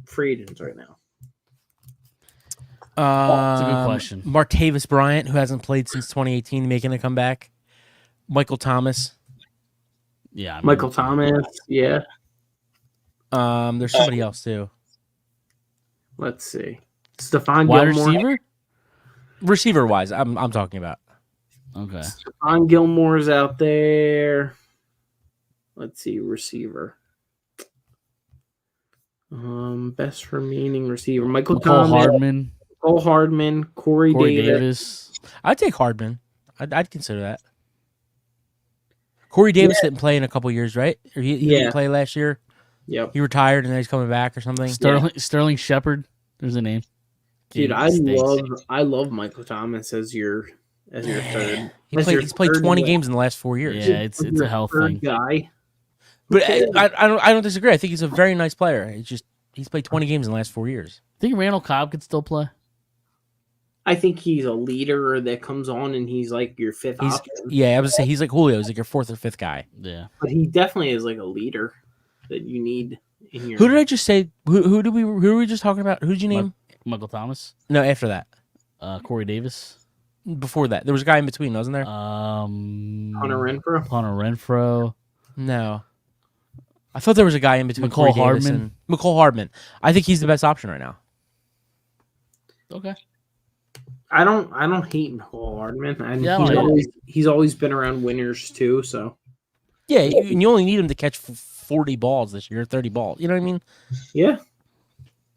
free agents right now? That's a good question. Martavis Bryant, who hasn't played since 2018, making a comeback. Michael Thomas. Yeah, I mean, Michael Thomas. Yeah. There's somebody else too. Let's see. Stephon wide Gilmore. receiver. Receiver wise, I'm talking about. Okay. Stephon Gilmore's out there. Let's see, receiver. Best remaining receiver. Michael Thomas. Hardman. Cole Hardman. Corey Davis. I'd take Hardman. I'd consider that. Corey Davis didn't play in a couple years, right? Or he didn't play last year. Yep. He retired and then he's coming back or something. Sterling Shepard. There's a name. Dude, I love Michael Thomas as your third. He's played 20 games in the last 4 years. Yeah, it's a health thing. Guy. But I don't disagree. I think he's a very nice player. He's played 20 games in the last 4 years. Think Randall Cobb could still play? I think he's a leader that comes on and he's like your fifth option. Yeah, I was gonna say he's like Julio. He's like your fourth or fifth guy. Yeah, but he definitely is like a leader that you need in your. Who did I just say? Who were we just talking about? Who did you name? Michael Thomas. No, after that. Corey Davis. Before that, there was a guy in between, wasn't there? Hunter Renfrow. No, I thought there was a guy in between. McCole Hardman. McCole Hardman. I think he's the best option right now. Okay. I don't hate Cole Hardman. And he's always been around winners too. So yeah, and you only need him to catch 40 balls this year, 30 balls. You know what I mean? Yeah.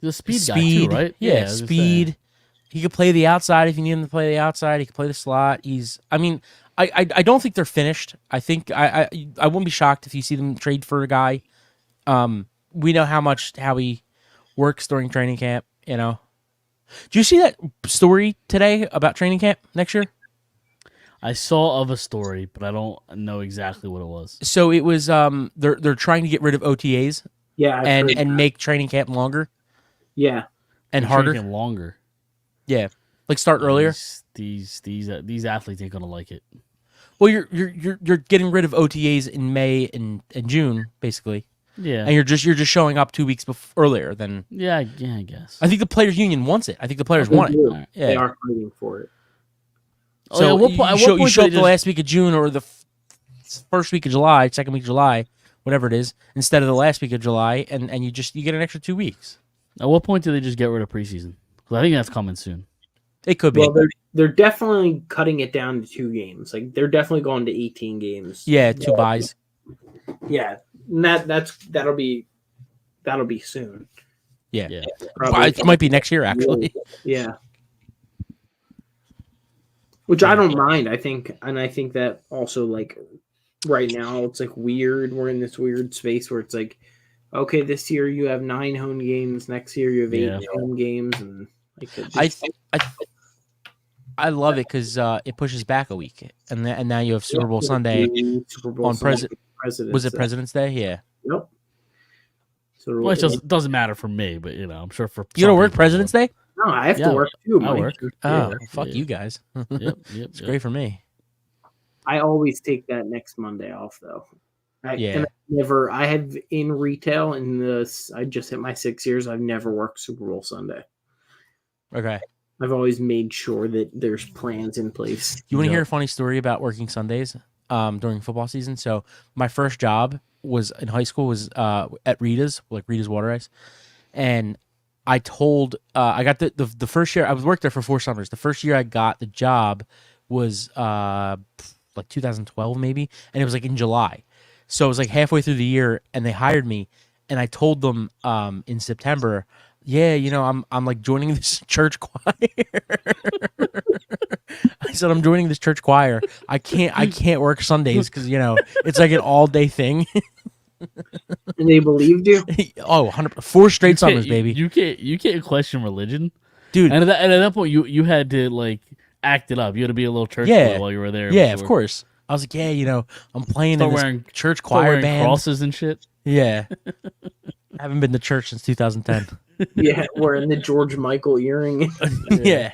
He's a speed guy too, right? Yeah, speed. He could play the outside if you need him to play the outside. He could play the slot. I don't think they're finished. I think I wouldn't be shocked if you see them trade for a guy. We know how he works during training camp. You know. Do you see that story today about training camp next year? I saw of a story, but I don't know exactly what it was. So it was they're trying to get rid of OTAs. Yeah, and make training camp longer. Yeah, and harder. Longer. Yeah, like start earlier. These athletes ain't gonna like it. Well, you're getting rid of OTAs in May and June, basically. Yeah, and you're just showing up 2 weeks earlier than. Yeah, I guess. I think the players' union wants it. I think the players want it. Right. Yeah. They are fighting for it. So you show up the last week of June or the first week of July, second week of July, whatever it is, instead of the last week of July, and you get an extra 2 weeks. At what point do they just get rid of preseason? Because I think that's coming soon. It could be. Well, they're definitely cutting it down to 2 games. Like they're definitely going to 18 games. Yeah, 2 buys. Yeah, and that'll be soon. Yeah. Probably. It might be next year, actually. Yeah. Which I don't mind. I think that also, like, right now it's like weird. We're in this weird space where it's like, okay, this year you have 9 home games. Next year you have 8 home games, and like I love it because it pushes back a week, and now you have Super Bowl Sunday Super Bowl on President's Was it President's Day? Yeah. Yep. So Well, it doesn't matter for me, but I'm sure for You don't some work people it President's would. Day? no, I have Yeah, to work too. I Mike. work. Oh, Yeah. fuck yeah. you guys. Yep. It's great for me. I always take that next Monday off though. Yeah. I have in retail I just hit my 6 years. I've never worked Super Bowl Sunday. Okay. I've always made sure that there's plans in place. You want to hear a Yep. funny story about working Sundays during football season? So my first job was in high school was at Rita's, like Rita's Water Ice. And I told I got the first year I was worked there for 4 summers. The first year I got the job was like 2012 maybe, and it was like in July. So it was like halfway through the year, and they hired me. And I told them in September, yeah, I'm like joining this church choir. I said I'm joining this church choir. I can't work Sundays because it's like an all day thing. And they believed you? Oh, 100 4 straight summers, baby. You can't question religion, Dude. And at that point, you had to like act it up. You had to be a little church Yeah. boy while you were there. Yeah, before. of course. I was like, yeah, I'm playing Start in this wearing church Start choir wearing band. crosses and shit. Yeah. I haven't been to church since 2010. Yeah, wearing the George Michael earring. Yeah.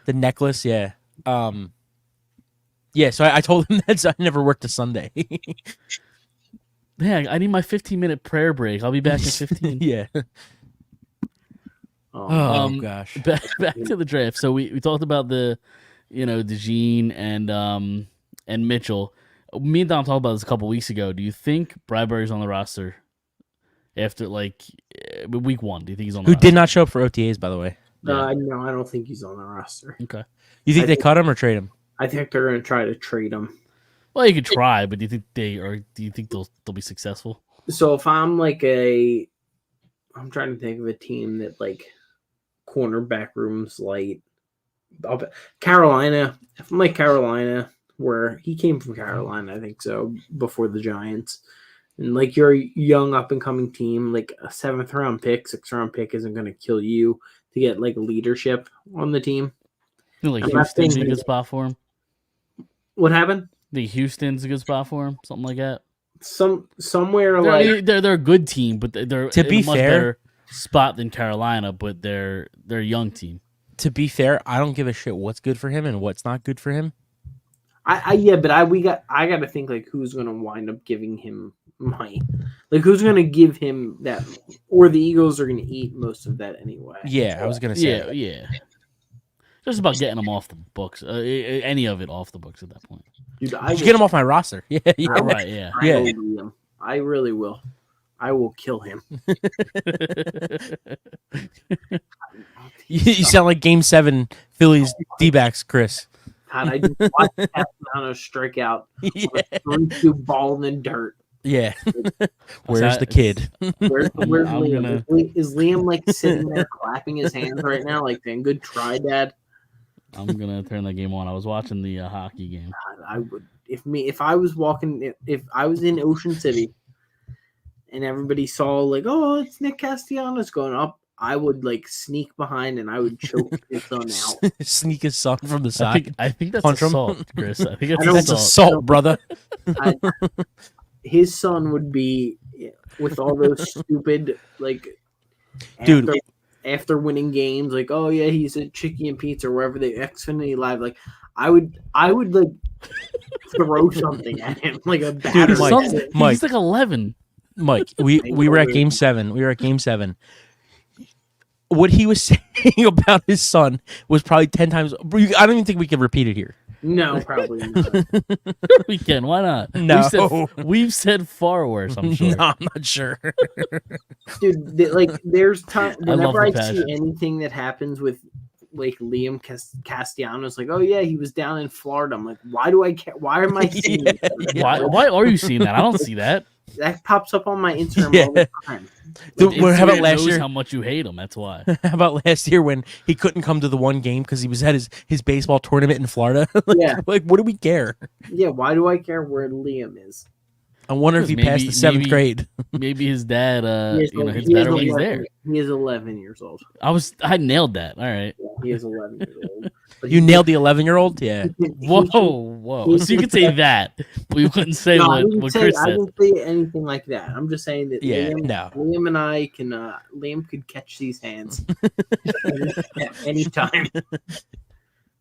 The necklace, yeah. Yeah, so I told him that I never worked a Sunday. Man, I need my 15-minute prayer break. I'll be back in 15. Yeah. Oh gosh. Back to the draft. So we talked about the DeJean and Mitchell. Me and Dom talked about this a couple weeks ago. Do you think Bradbury's on the roster after week 1? Do you think he's on the Who roster? did not show up for OTAs, by the way? No, I don't think he's on the roster. Okay. You think I they think- cut him or trade him? I think they're going to try to trade him. Well, you could try, but do you think do you think they'll be successful? So if I'm I'm trying to think of a team that like cornerback rooms light. Carolina. If I'm like Carolina, where he came from Carolina, I think so, before the Giants. And like you're a young up and coming team, like a 7th round pick, 6th round pick isn't going to kill you to get like leadership on the team. I think like I'm not Houston's a thinking- good spot for him. What happened? I think Houston's a good spot for him. Something like that. Somewhere like They're a good team, but they're To in be a much fair- better spot than Carolina. But they're a young team. To be fair, I don't give a shit what's good for him and what's not good for him. I got to think like who's going to wind up giving him money, like who's going to give him that, or the Eagles are going to eat most of that anyway. Yeah, I was gonna say. Yeah. Just about getting them off the books. Any of it off the books at that point. Dude, You should get him off my roster. Yeah, yeah. All right. Yeah. I Yeah. will beat him. I really will. I will kill him. You sound like Game 7 Phillies D-backs, Chris. God, I just watched Castellano strike out Yeah. 3-2 ball in the dirt. Yeah. Where's that- the kid? Where's I'm Liam? gonna- Is Liam like sitting there clapping his hands right now, like saying "Good try, Dad"? I'm gonna turn that game on. I was watching the hockey game. God, I would if I was in Ocean City and everybody saw like, oh, it's Nick Castellanos going up, I would like sneak behind and I would choke his son out. Sneak his son from the I side. think that's Punch him. assault, Chris. I think I that's don't- That's assault. assault, brother. His son would be with all those stupid like, Dude. After winning games, like, oh yeah, he's at Chicky and Pizza or wherever they Xfinity Live. Like, I would like throw something at him, like a battery. Mike, Son's- Mike. He's like 11. Mike, we were at Game 7. We were at Game 7. What he was saying about his son was probably 10 times. I don't even think we can repeat it here. No, probably not. We can. Why not? No. We've said far worse. I'm sure. No, I'm not sure. Dude, there's time I love whenever I, the see passion. anything that happens with like Liam Castellanos, like, oh yeah, he was down in Florida. I'm like, why do I care? Why am I seeing Yeah, this? yeah. Why are you seeing that? I don't see that. That pops up on my Instagram Yeah. all the time. Dude, Instagram how about last knows year? how much you hate him. That's why. How about last year when he couldn't come to the one game because he was at his baseball tournament in Florida? Yeah. Like, what do we care? Yeah, why do I care where Liam is? I wonder if he passed the 7th grade. Maybe his dad, He is hits he is better when he's 11 there. He is 11 years old. I nailed that. All right. He is 11-year-old. But You nailed the 11-year-old. Yeah. Whoa. So you could say that, but you couldn't say No, what Chris I said. didn't say anything like that. I'm just saying that Yeah, no. Liam and I can. Liam could catch these hands at any time.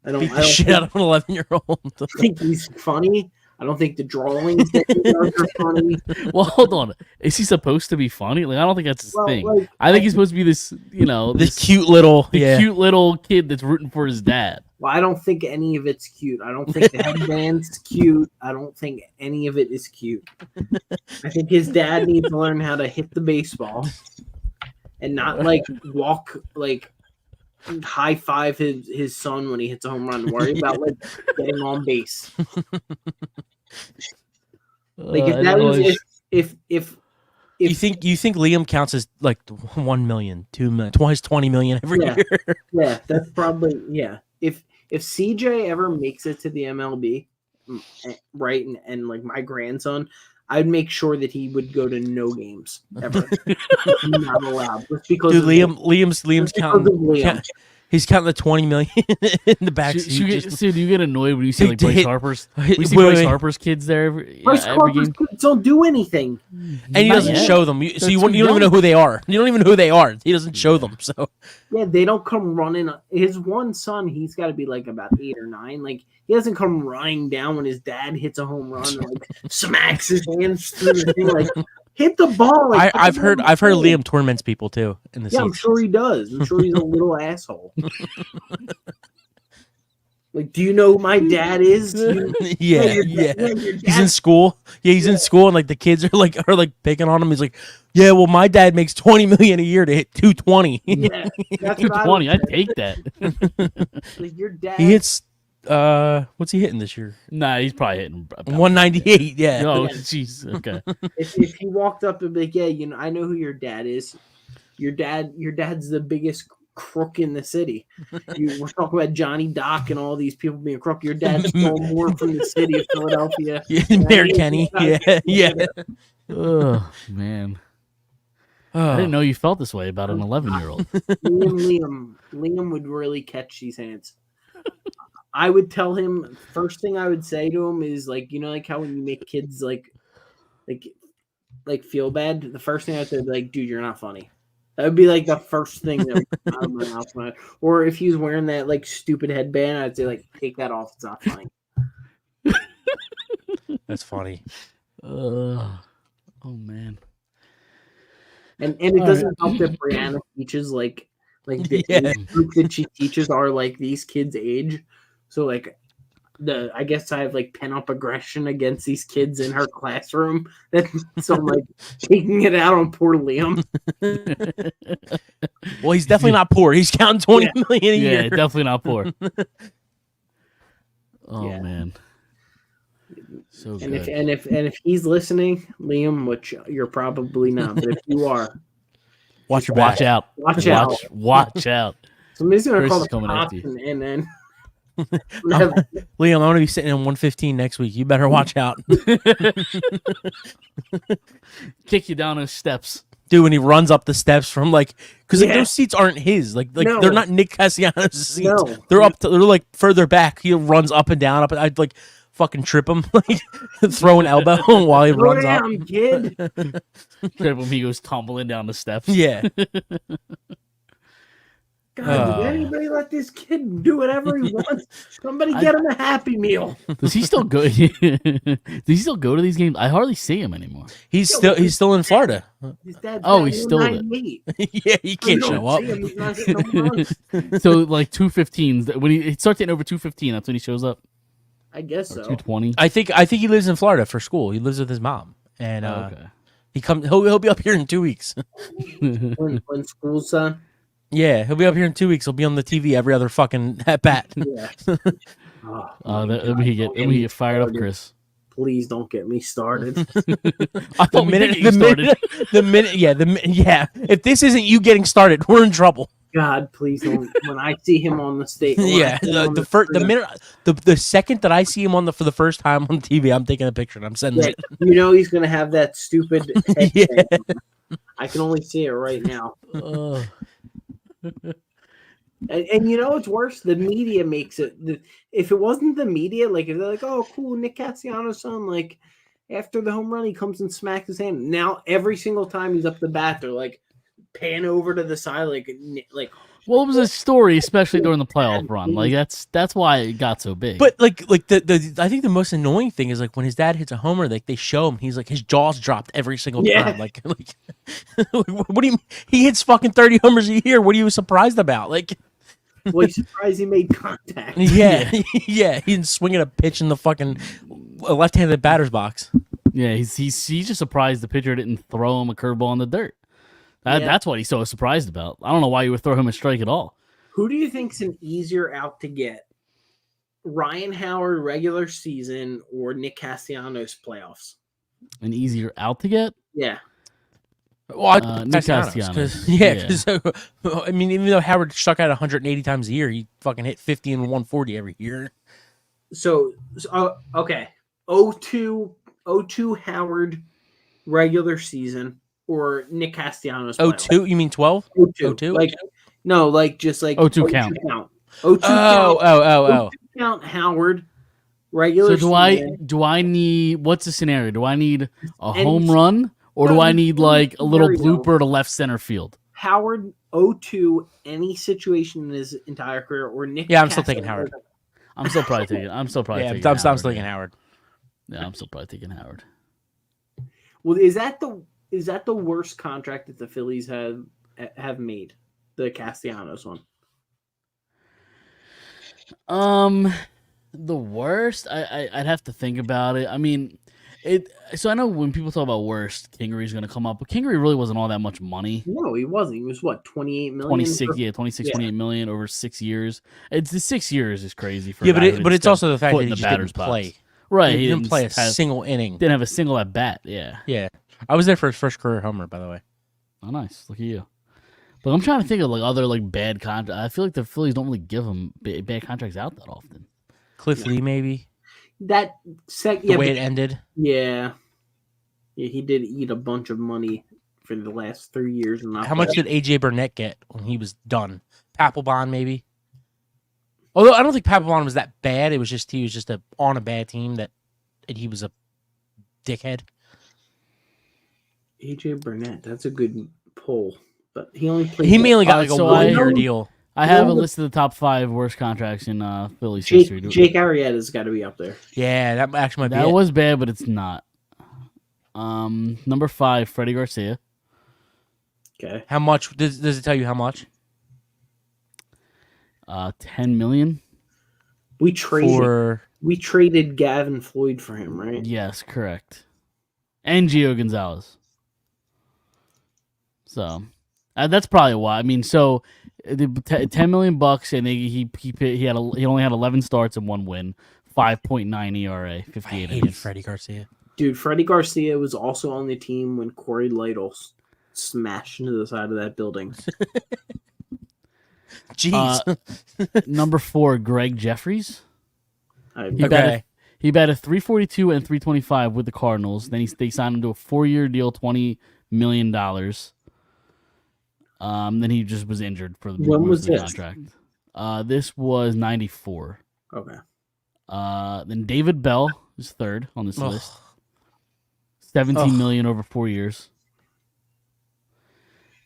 I Beat the shit out of an 11-year-old. think he's funny. I don't think the drawings that he does are funny. Well, hold on. Is he supposed to be funny? Like, I don't think that's his thing. Like, I think he's supposed to be this, This cute little, cute little kid that's rooting for his dad. Well, I don't think any of it's cute. I don't think the headband's cute. I don't think any of it is cute. I think his dad needs to learn how to hit the baseball and not like walk like high five his son when he hits a home run. Worry about like getting on base. Like if you think Liam counts as like 1 million, 2 million, twice 20 million every year? Yeah, that's probably If CJ ever makes it to the MLB, right, and like my grandson, I'd make sure that he would go to no games ever. Not allowed. Just because Dude, Liam's counting. He's counting the 20 million in the back seat. Dude, you get annoyed when you see like Bryce Harper's. Harper's kids there every game. Kids don't do anything, and he doesn't show them. You don't even know who they are. You don't even know who they are. He doesn't show them. So they don't come running. His one son, he's got to be like about 8 or 9. Like he doesn't come running down when his dad hits a home run and like smacks his hands through the thing. Like hit the ball. Like, I've heard Liam torments people too in the seats. I'm sure he does. I'm sure he's a little asshole. Like, do you know who my dad is? Yeah. He's in school. Yeah, he's in school, and like the kids are like picking on him. He's like, yeah, well, my dad makes 20 million a year to hit 220. Yeah, that's 220. I'd take that. Like your dad. He hits. What's he hitting this year? Nah, he's probably hitting 198. Yeah. Oh, jeez. Okay. If he walked up and be like, yeah, I know who your dad is. Your dad's the biggest crook in the city. We're talking about Johnny Doc and all these people being crook. Your dad stole more from the city of Philadelphia. Yeah, Mayor Kenny. Yeah. Oh man. I didn't know you felt this way about an 11-year-old. Liam would really catch these hands. I would tell him, first thing I would say to him is like, like how when you make kids like feel bad, the first thing I'd say is like, dude, you're not funny. That would be like the first thing that would come out of my mouth. Or if he's wearing that like stupid headband, I'd say like, take that off. It's not funny. That's funny. Oh man. And it doesn't help that Brianna teaches like the group that she teaches are like these kids' age. So like I guess I have like pent up aggression against these kids in her classroom. So I'm like taking it out on poor Liam. Well, he's definitely not poor. He's counting 20 million a year. Yeah, definitely not poor. Man. So and good. if he's listening, Liam, which you're probably not, but if you are, watch your back. Watch out. Watch out. Somebody's gonna Chris call is the coming cops after you. and then Liam, I'm gonna be sitting in 115 next week. You better watch out. Kick you down those steps. Dude, when he runs up the steps from because those seats aren't his. Like No. they're not Nick Cassiano's seats. No. They're they're like further back. He runs up and down. I'd like fucking trip him, like throw an elbow while he runs up. Kid. Trip him, he goes tumbling down the steps. Yeah. God, did anybody let this kid do whatever he wants? Somebody get him a Happy Meal. Does he still go? Does he still go to these games? I hardly see him anymore. He's still in Florida. He's still there. Yeah, he can't show up. So like 215s. When he starts getting over 215, that's when he shows up. I guess Or so. 220. I think he lives in Florida for school. He lives with his mom, and he'll be up here in 2 weeks. when school's done. Yeah, he'll be up here in 2 weeks. He'll be on the TV every other fucking at bat. Yeah. Let me get fired up, Chris. Please don't get me started. The minute. If this isn't you getting started, we're in trouble. God, please don't. When I see him on the stage, the second that I see him for the first time on TV, I'm taking a picture and I'm sending it. He's gonna have that stupid head Yeah. thing. I can only see it right now. And you know what's worse? The media makes it. If it wasn't the media, like if they're like, "Oh, cool, Nick Castellanos' son," like after the home run, he comes and smacks his hand. Now every single time he's up the bat, they're like pan over to the side, like. Well, it was a story, especially during the playoff run. Like that's why it got so big. But like the I think the most annoying thing is like when his dad hits a homer, like they show him, he's like his jaws dropped every single time. Like what do you? He hits fucking 30 homers a year. What are you surprised about? Like, well, he's surprised he made contact. yeah, yeah, he didn't swing at a pitch in the fucking left-handed batter's box. Yeah, he's just surprised the pitcher didn't throw him a curveball in the dirt. That's what he's so surprised about. I don't know why you would throw him a strike at all. Who do you think's an easier out to get? Ryan Howard regular season or Nick Castellanos playoffs? An easier out to get? Yeah. Well, Nick Castellanos. Because I mean, even though Howard struck out 180 times a year, he fucking hit 50 and 140 every year. So okay. 0-2 Howard regular season or Nick Castellanos. 0-2? You mean 12? 0-2. Like no, like just like 0-2 count. 0-2 count. 0-2 count Howard regular So do I need what's the scenario? Do I need a home run or No, do I need like a little scenario. blooper to left center field? Howard 0-2 any situation in his entire career or Nick? Yeah, I'm still taking Howard. I'm still probably taking I'm Howard. taking Howard. Yeah, I'm still probably taking Howard. Well, is that the worst contract that the Phillies have made? The Castellanos one. The worst. I'd have to think about it. I mean, So I know when people talk about worst, Kingery's going to come up, but Kingery really wasn't all that much money. No, he wasn't. He was what, 28 million? 28 million over 6 years. It's the 6 years is crazy for Yeah, but it's also the fact that he just didn't box. play. Right, He didn't play a single inning. Didn't have a single at bat. Yeah. Yeah, I was there for his first career homer, by the way. Oh, nice. Look at you. But I'm trying to think of like other like bad contracts. I feel like the Phillies don't really give them bad contracts out that often. Cliff Lee, maybe. The way it ended. Yeah. Yeah, he did eat a bunch of money for the last 3 years. And how much did AJ Burnett get when he was done? Papelbon, maybe. Although I don't think Papelbon was that bad. It was just he was just on a bad team and he was a dickhead. AJ Burnett, that's a good pull. But he only played. He mainly got like a 1 year deal. I have a list of the top 5 worst contracts in Phillies history. history. Jake Arrieta's got to be up there. Yeah, that actually might be. That was bad, but it's not. Number 5, Freddie Garcia. Okay. How much does it tell you? How much? 10 million. We traded Gavin Floyd for him, right? Yes, correct. And Gio Gonzalez. So that's probably why. I mean, so $10 million, and he only had 11 starts and 1 win, 5.9 ERA, 58. I hated Freddie Garcia. Dude, Freddie Garcia was also on the team when Corey Lytle smashed into the side of that building. Jeez. Number 4, Greg Jeffries. He batted 342 and 325 with the Cardinals. Then they signed him to a 4-year deal, $20 million. Then he just was injured for the most of the contract. This was 94. Okay. Then David Bell is 3rd on this list. 17 million over 4 years.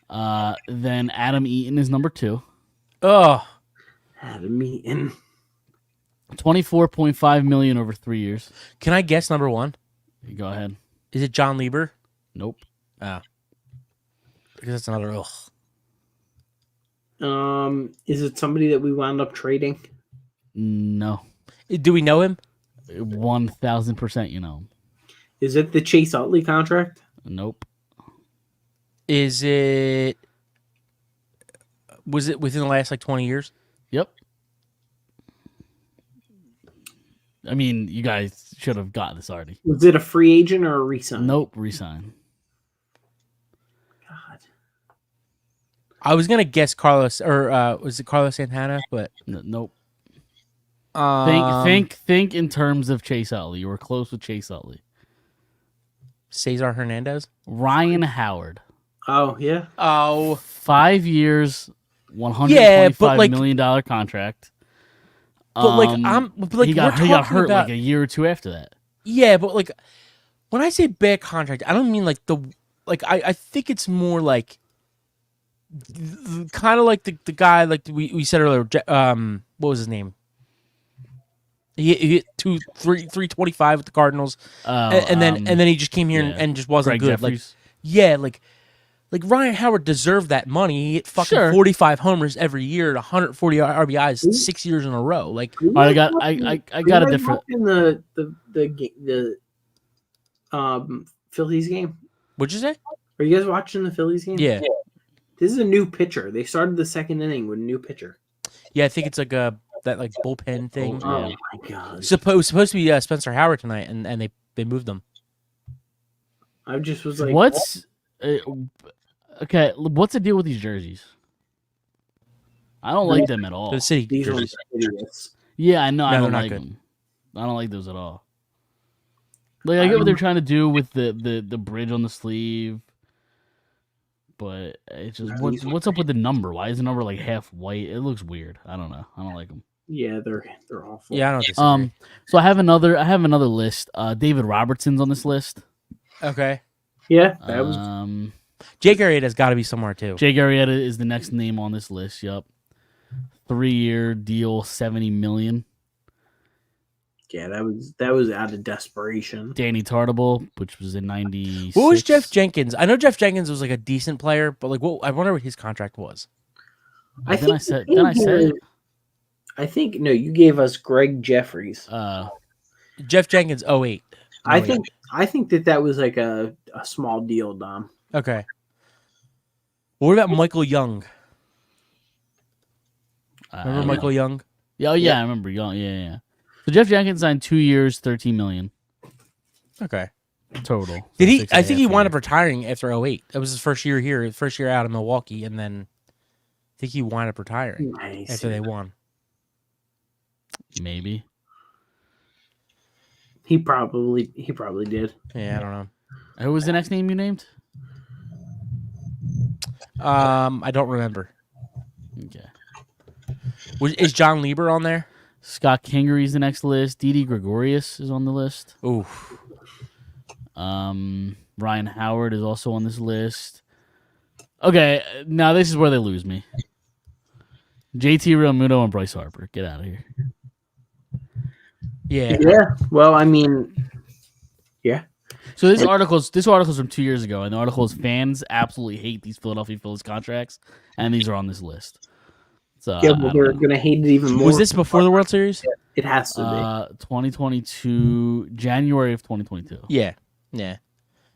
Then Adam Eaton is number 2. Oh, Adam Eaton. 24.5 million over 3 years. Can I guess number 1? Go ahead. Is it John Lieber? Nope. Because that's another Is it somebody that we wound up trading? No. Do we know him? 1,000% you know him. Is it the Chase Utley contract? Nope. Was it within the last 20 years? Yep. I mean, you guys should have gotten this already. Was it a free agent or a re-sign? Nope, re-sign. God. I was gonna guess Carlos, or was it Carlos Santana? But nope. Think in terms of Chase Utley. You were close with Chase Utley. Cesar Hernandez, Ryan Howard. Oh yeah. Oh, 5 years, $125 like- million contract. But he got hurt like a year or two after that. Yeah, but like when I say bad contract, I don't mean like I think it's more like kind of like the guy like we said earlier. What was his name? He hit 325 with the Cardinals, and then he just came here and just wasn't Greg good. Jeffries. Like Ryan Howard deserved that money. He hit fucking Sure. 45 homers every year at 140 RBIs 6 years in a row. Like I got a different. In the Phillies game. what'd you say? Are you guys watching the Phillies game? Yeah. This is a new pitcher. They started the second inning with a new pitcher. Yeah, I think it's like that like bullpen thing. Oh my god! Supposed to be Spencer Howard tonight, and they moved them. I just was like, What's okay? What's the deal with these jerseys? I don't like them at all. The city these jerseys. ones are idiots. Yeah, I know. I No, don't they're not like good. them. I don't like those at all. Like I get what they're trying to do with the bridge on the sleeve, but it's just what's up with the number? Why is the number like half white? It looks weird. I don't know. I don't like them. Yeah, they're awful. Yeah, I don't disagree. So I have another list. David Robertson's on this list. Okay. Yeah, that was Jake Arrieta's got to be somewhere too. Jake Arrieta is the next name on this list. Yep, 3-year deal, $70 million. yeah, that was out of desperation. Danny Tartable, which was in '96. What was Jeff Jenkins? I know Jeff Jenkins was like a decent player, but like, I wonder what his contract was. I Then I said it. I think no, you gave us Greg Jeffries. Jeff Jenkins, 08. I think that was like a small deal, Dom. Okay. What about Michael Young? Remember Michael Young? Yeah, I remember Young. Yeah. So Jeff Jenkins signed 2 years, $13 million Okay. total. Did he? 6.5 I think he wound up years. retiring after 08. That was his first year here, his first year out of Milwaukee, and then I think he wound up retiring Nice. after they won. Maybe. He probably did. Yeah, I don't know. Who was the next name you named? I don't remember. Okay. Is John Lieber on there? Scott Kingery's the next list. Didi Gregorius is on the list. Ooh. Ryan Howard is also on this list. Okay, now this is where they lose me. JT Realmuto and Bryce Harper. Get out of here. Yeah. Yeah. Well, I mean, yeah. So this article's from 2 years ago, and the article is fans absolutely hate these Philadelphia Phillies contracts, and these are on this list. So Yeah, but they're gonna hate it even more. Was this before the World Series? It has to 2022, January of 2022. Yeah.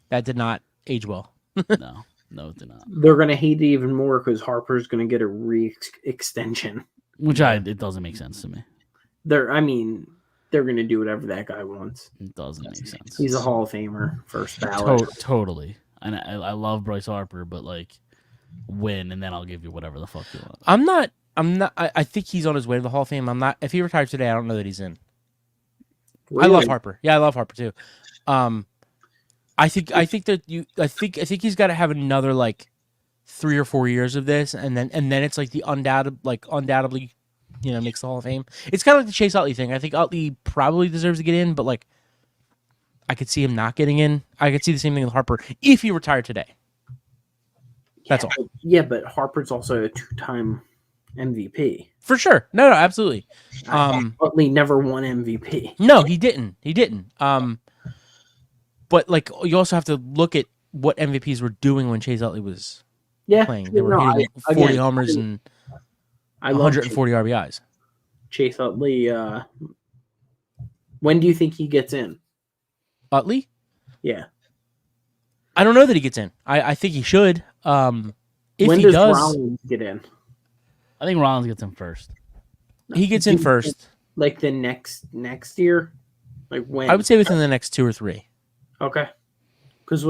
That did not age well. No, it did not. be. They're gonna hate it even more because Harper's gonna get a re-extension. It doesn't make sense to me. They're gonna do whatever that guy wants. It doesn't make sense. He's a Hall of Famer, first ballot. Totally. And I love Bryce Harper, but like, win, and then I'll give you whatever the fuck you want. I'm not. I think he's on his way to the Hall of Fame. I'm not. If he retires today, I don't know that he's in. I love Harper. Yeah, I love Harper too. I think he's got to have another like 3 or 4 years of this, and then it's like the undoubtedly, makes the Hall of Fame. It's kind of like the Chase Utley thing. I think Utley probably deserves to get in, but like, I could see him not getting in. I could see the same thing with Harper if he retired today. That's all. Yeah, but Harper's also a 2-time MVP. For sure. No, absolutely. Utley never won MVP. No, he didn't. But like, you also have to look at what MVPs were doing when Chase Utley was playing. They were hitting 40 homers and I love 140 RBIs. Chase Utley. When do you think he gets in? Utley? Yeah. I don't know that he gets in. I think he should. If when he does does, Rollins get in? I think Rollins gets him first. he gets in first. Like the next year? Like when? I would say within the next 2 or 3. Okay. Because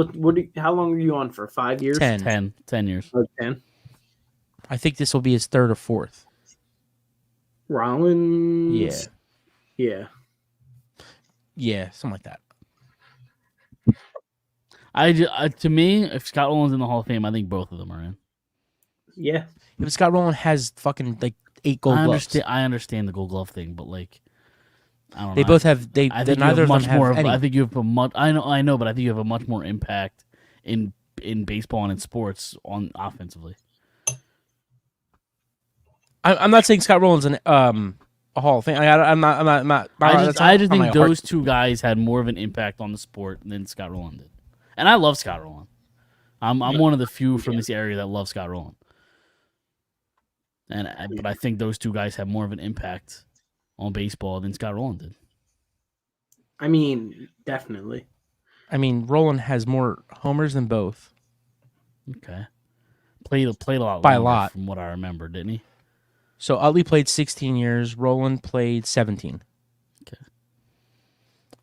how long are you on for? 5 years? 10. 10 years. Oh, 10. I think this will be his 3rd or 4th. Rollins. Yeah. Yeah, something like that. To me, if Scott Rollins in the Hall of Fame, I think both of them are in. Yeah. If Scott Rowland has fucking like 8 Gold Gloves, I understand the Gold Glove thing, but like, I don't know. they both have. I think Neither of them much more. have any. I think you have a much. I know, but I think you have a much more impact in baseball and in sports on offensively. I'm not saying Scott Rowland's a Hall of Fame. I'm not. I just think those two guys had more of an impact on the sport than Scott Rowland did, and I love Scott Rowland. I'm one of the few from this area that love Scott Rowland, but I think those two guys have more of an impact on baseball than Scott Rowland did. I mean, definitely. I mean, Rowland has more homers than both. Okay, played a lot by a longer lot from what I remember, didn't he? So Utley played 16 years. Rowland played 17. Okay.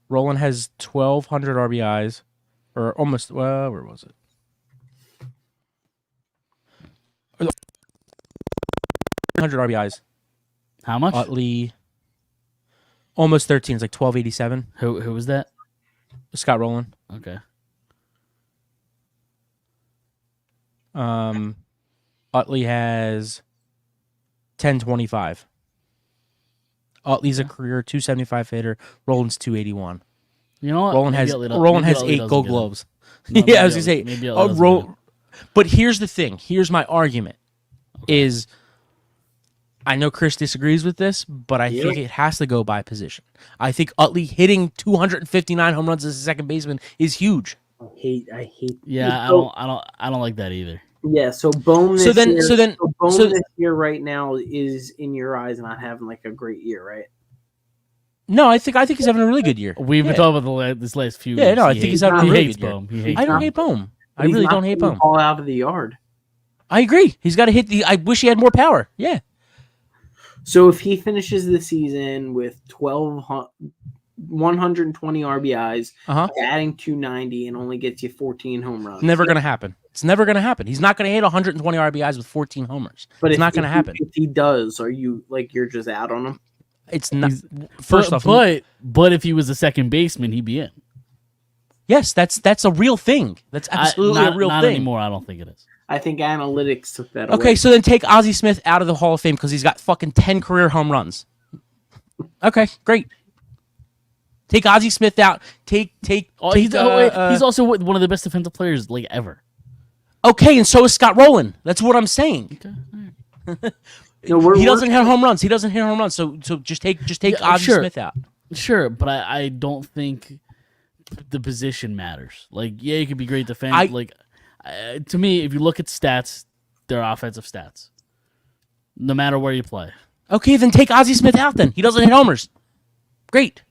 Rowland has 1,200 RBIs, or almost. Well, where was it? 100 RBIs. How much? Utley, almost 13. It's like 1,287. Who was that? Scott Rowland. Okay. Utley has 1,025. Utley's a career 275 hitter. Rowland's 281. You know what? Rowland has 8 Gold Gloves. No, Yeah, I was gonna say. maybe Utley doesn't get it. But here's the thing. Here's my argument. Is I know Chris disagrees with this, but I think it has to go by position. I think Utley hitting 259 home runs as a second baseman is huge. I hate. Yeah, So- I don't like that either. Yeah, so Bohm So this then- Bohm this year right now is in your eyes not having like a great year, right? No, I think he's having a really good year. We've been talking about this last few. Yeah, weeks. no, I think he's having a he really hates good year. Bohm. He hates I don't Bohm. hate Bohm. I He's really not don't hate getting Bohm. All out of the yard. I agree. He's got to hit the. I wish he had more power. Yeah. So if he finishes the season with 120 RBIs, adding 290, and only gets you 14 home runs, Never gonna happen. It's never gonna happen. He's not gonna hit 120 RBIs with 14 homers. But It's not gonna happen. If he does, are you like you're just out on him? It's not. First off, but if he was a second baseman, he'd be in. yes, that's a real thing. That's absolutely a real not thing. anymore. I don't think it is. I think analytics took that away. Okay, so then take Ozzie Smith out of the Hall of Fame because he's got fucking 10 career home runs. Okay, great. Take Ozzie Smith out. He's also one of the best defensive players like ever. Okay, and so is Scott Rowland. That's what I'm saying. Okay. No, He doesn't hit home runs. So just take Ozzie sure. Smith out. Sure, but I don't think the position matters. Like, yeah, you could be great defense. To me, if you look at stats, they're offensive stats. No matter where you play. Okay, then take Ozzie Smith out. Then he doesn't hit homers. Great.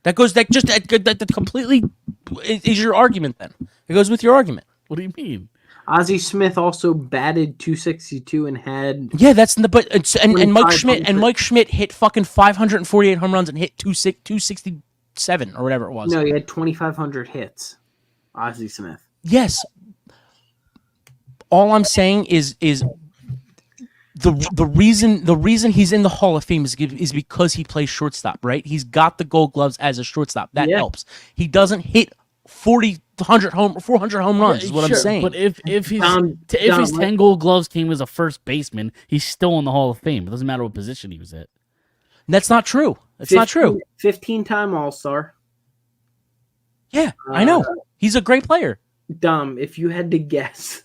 That completely is your argument. Then it goes with your argument. What do you mean? Ozzie Smith also batted 262 and had Yeah, and Mike 2,500. Schmidt hit fucking 548 home runs and hit 267 or whatever it was. he had 2,500 hits. Ozzie Smith. Yes. All I'm saying is the reason he's in the Hall of Fame is because he plays shortstop, right? He's got the Gold Gloves as a shortstop. That helps. He doesn't hit 400 home runs. Is what I'm saying. But if his 10 Gold Gloves came as a first baseman, he's still in the Hall of Fame. It doesn't matter what position he was at. That's not true. That's not true. 15-time All-Star. Yeah, I know. He's a great player. Dom, if you had to guess,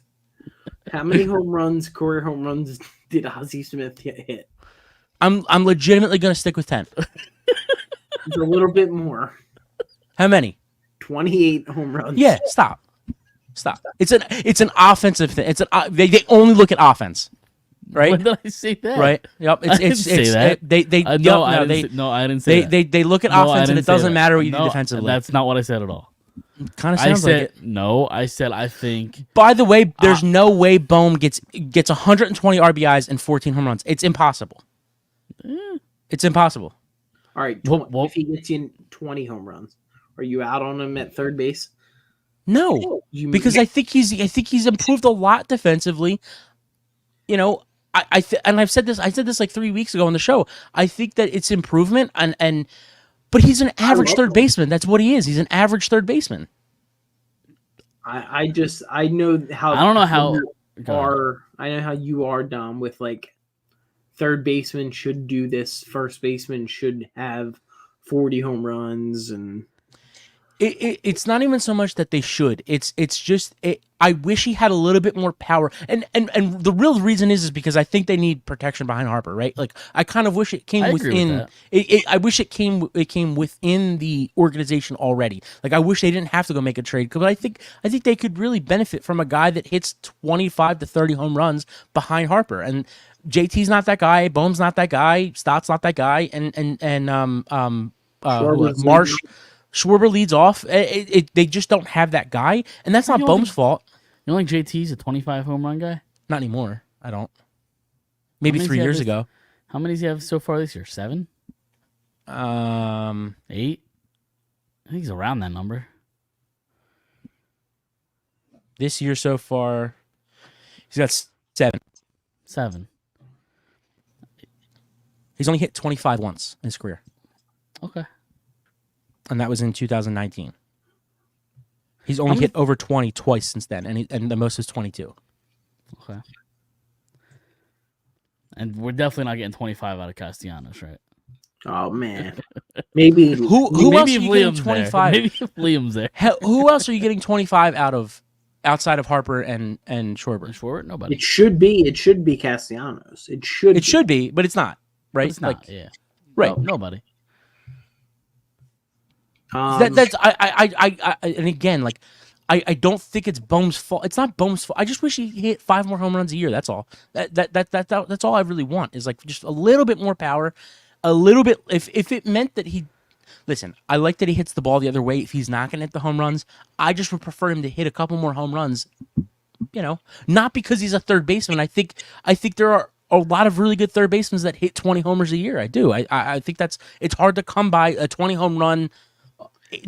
how many career home runs did Ozzie Smith hit? I'm legitimately going to stick with 10. It's a little bit more. How many? 28 home runs. Yeah, stop. It's an offensive thing. They only look at offense, right? When did I say that? Right. Yep. I didn't say that. I didn't say that. They look at offense and it doesn't matter what you do defensively. That's not what I said at all. Kind of sounds like it. No, I said I think. By the way, there's no way Bohm gets 120 RBIs and 14 home runs. It's impossible. It's impossible. All right. Well, if he gets you 20 home runs, are you out on him at third base? No, because I think he's improved a lot defensively. You know, and I've said this. I said this like 3 weeks ago on the show. I think that it's improvement, but he's an average third baseman. That's what he is. He's an average third baseman. I know how. I don't know how. are, Dom, with like third baseman should do this, first baseman should have 40 home runs, and it's not even so much that they should. It's just I wish he had a little bit more power. And the real reason is because I think they need protection behind Harper, right? Like I kind of wish it came within. I wish it came within the organization already. Like I wish they didn't have to go make a trade because I think they could really benefit from a guy that hits 25 to 30 home runs behind Harper. And JT's not that guy. Bohm's not that guy. Stott's not that guy. And Marsh. Schwarber leads off. They just don't have that guy, and that's not Bohm's fault. You don't think JT's a 25 home run guy? Not anymore. I don't. Maybe 3 years ago. How many does he have so far this year? 7? 8? I think he's around that number. This year so far, he's got 7. 7. He's only hit 25 once in his career. Okay. And that was in 2019. He's only hit over 20 twice since then, and the most is 22. Okay. And we're definitely not getting 25 out of Castellanos, right? Oh man, maybe who else are you getting 25? Maybe if Liam's there. Who else are you getting 25 outside of Harper and Schwarber? Schwarber, nobody. It should be Castellanos. It should be, but it's not, right? But it's not. Yeah. Right. No, nobody. That's and again, like I don't think it's Bohm's fault. It's not Bohm's fault. I just wish he hit 5 more home runs a year. That's all. That's all I really want is like just a little bit more power, a little bit. If it meant that he, listen, I like that he hits the ball the other way. If he's not going to hit the home runs, I just would prefer him to hit a couple more home runs. You know, not because he's a third baseman. I think there are a lot of really good third basemen that hit 20 homers a year. I do. I think it's hard to come by a 20 home run,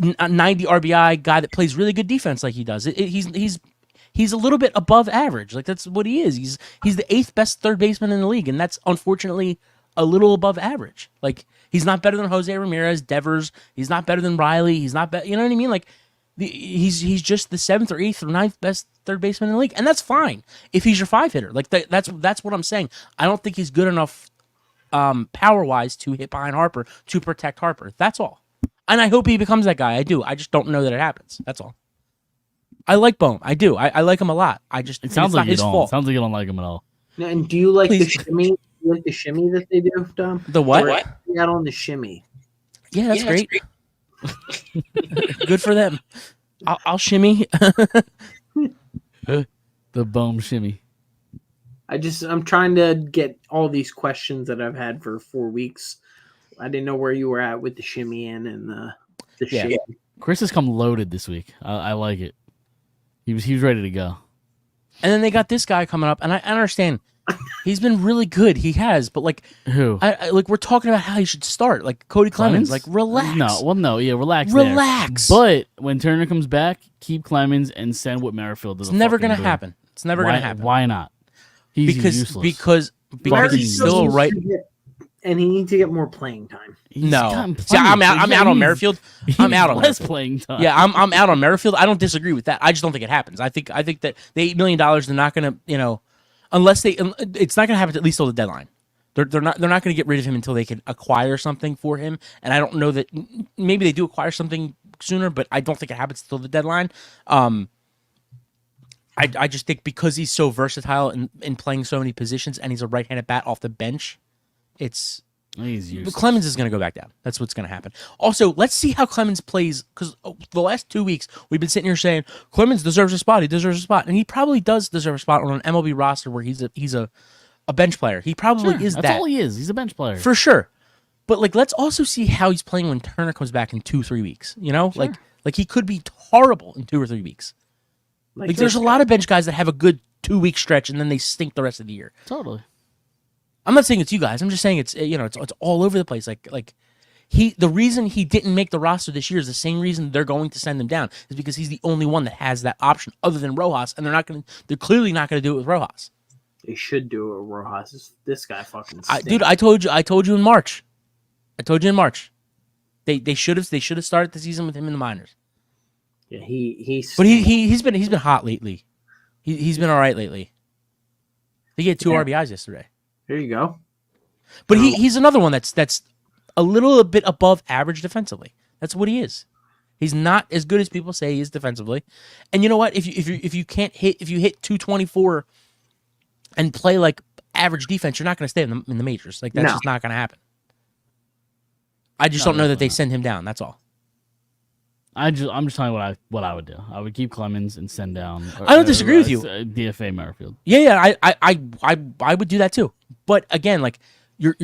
90 RBI guy that plays really good defense like he does. He's a little bit above average. Like that's what he is. He's the 8th best third baseman in the league, and that's unfortunately a little above average. Like he's not better than Jose Ramirez, Devers. He's not better than Riley. He's not better. You know what I mean? Like he's just the 7th or 8th or 9th best third baseman in the league, and that's fine if he's your 5 hitter. Like that's what I'm saying. I don't think he's good enough power wise to hit behind Harper to protect Harper. That's all. And I hope he becomes that guy. I do. I just don't know that it happens. That's all. I like Bohm. I do. I like him a lot. It sounds like his fault. It sounds like you don't like him at all. And do you like the shimmy? You like the shimmy that they do, Dom? The what? Out on the shimmy. Yeah, that's great. Good for them. I'll shimmy. The Bohm shimmy. I'm trying to get all these questions that I've had for 4 weeks. I didn't know where you were at with the shimmy and the shimmy. Chris has come loaded this week. I like it. He was ready to go. And then they got this guy coming up, and I understand he's been really good. He has, but like who? Like we're talking about how he should start. Like Cody Clemens. Like relax. Relax. Relax. But when Turner comes back, keep Clemens and send Whit Merrifield. It's never gonna happen. It's never gonna happen. Why not? He's useless. Because he's still right. And he needs to get more playing time. No, see, I'm out on Merrifield. I'm out on less playing time. Yeah, I'm out on Merrifield. I don't disagree with that. I just don't think it happens. I think that the $8 million they're not going to, unless it's not going to happen at least till the deadline. They're not going to get rid of him until they can acquire something for him. And I don't know that maybe they do acquire something sooner, but I don't think it happens till the deadline. I just think because he's so versatile in playing so many positions, and he's a right-handed bat off the bench. Clemens is going to go back down. That's what's going to happen. Also, let's see how Clemens plays, because the last 2 weeks we've been sitting here saying Clemens deserves a spot. He deserves a spot, and he probably does deserve a spot on an MLB roster where he's a bench player. He probably is that. That's all he is. He's a bench player for sure. But like, let's also see how he's playing when Turner comes back in 2-3 weeks. Sure. like he could be horrible in 2 or 3 weeks. Like there's a lot of bench guys that have a good 2-week stretch and then they stink the rest of the year. Totally. I'm not saying it's you guys. I'm just saying it's all over the place. Like the reason he didn't make the roster this year is the same reason they're going to send him down is because he's the only one that has that option other than Rojas, and they're clearly not going to do it with Rojas. They should do it with Rojas. This guy fucking stinks. Dude, I told you in March. They should have started the season with him in the minors. Yeah, he's but he's been hot lately. He's been all right lately. He had 2 Yeah. RBIs yesterday. There you go. But he's another one that's a little bit above average defensively. That's what he is. He's not as good as people say he is defensively. And you know what? If you hit 224 and play like average defense, you're not going to stay in the majors. Like that's just not going to happen. I just don't know that they send him down. That's all. I'm just telling you what I would do. I would keep Clemens and send down. I don't disagree with you. DFA Merrifield. Yeah. I would do that too. But again, like you're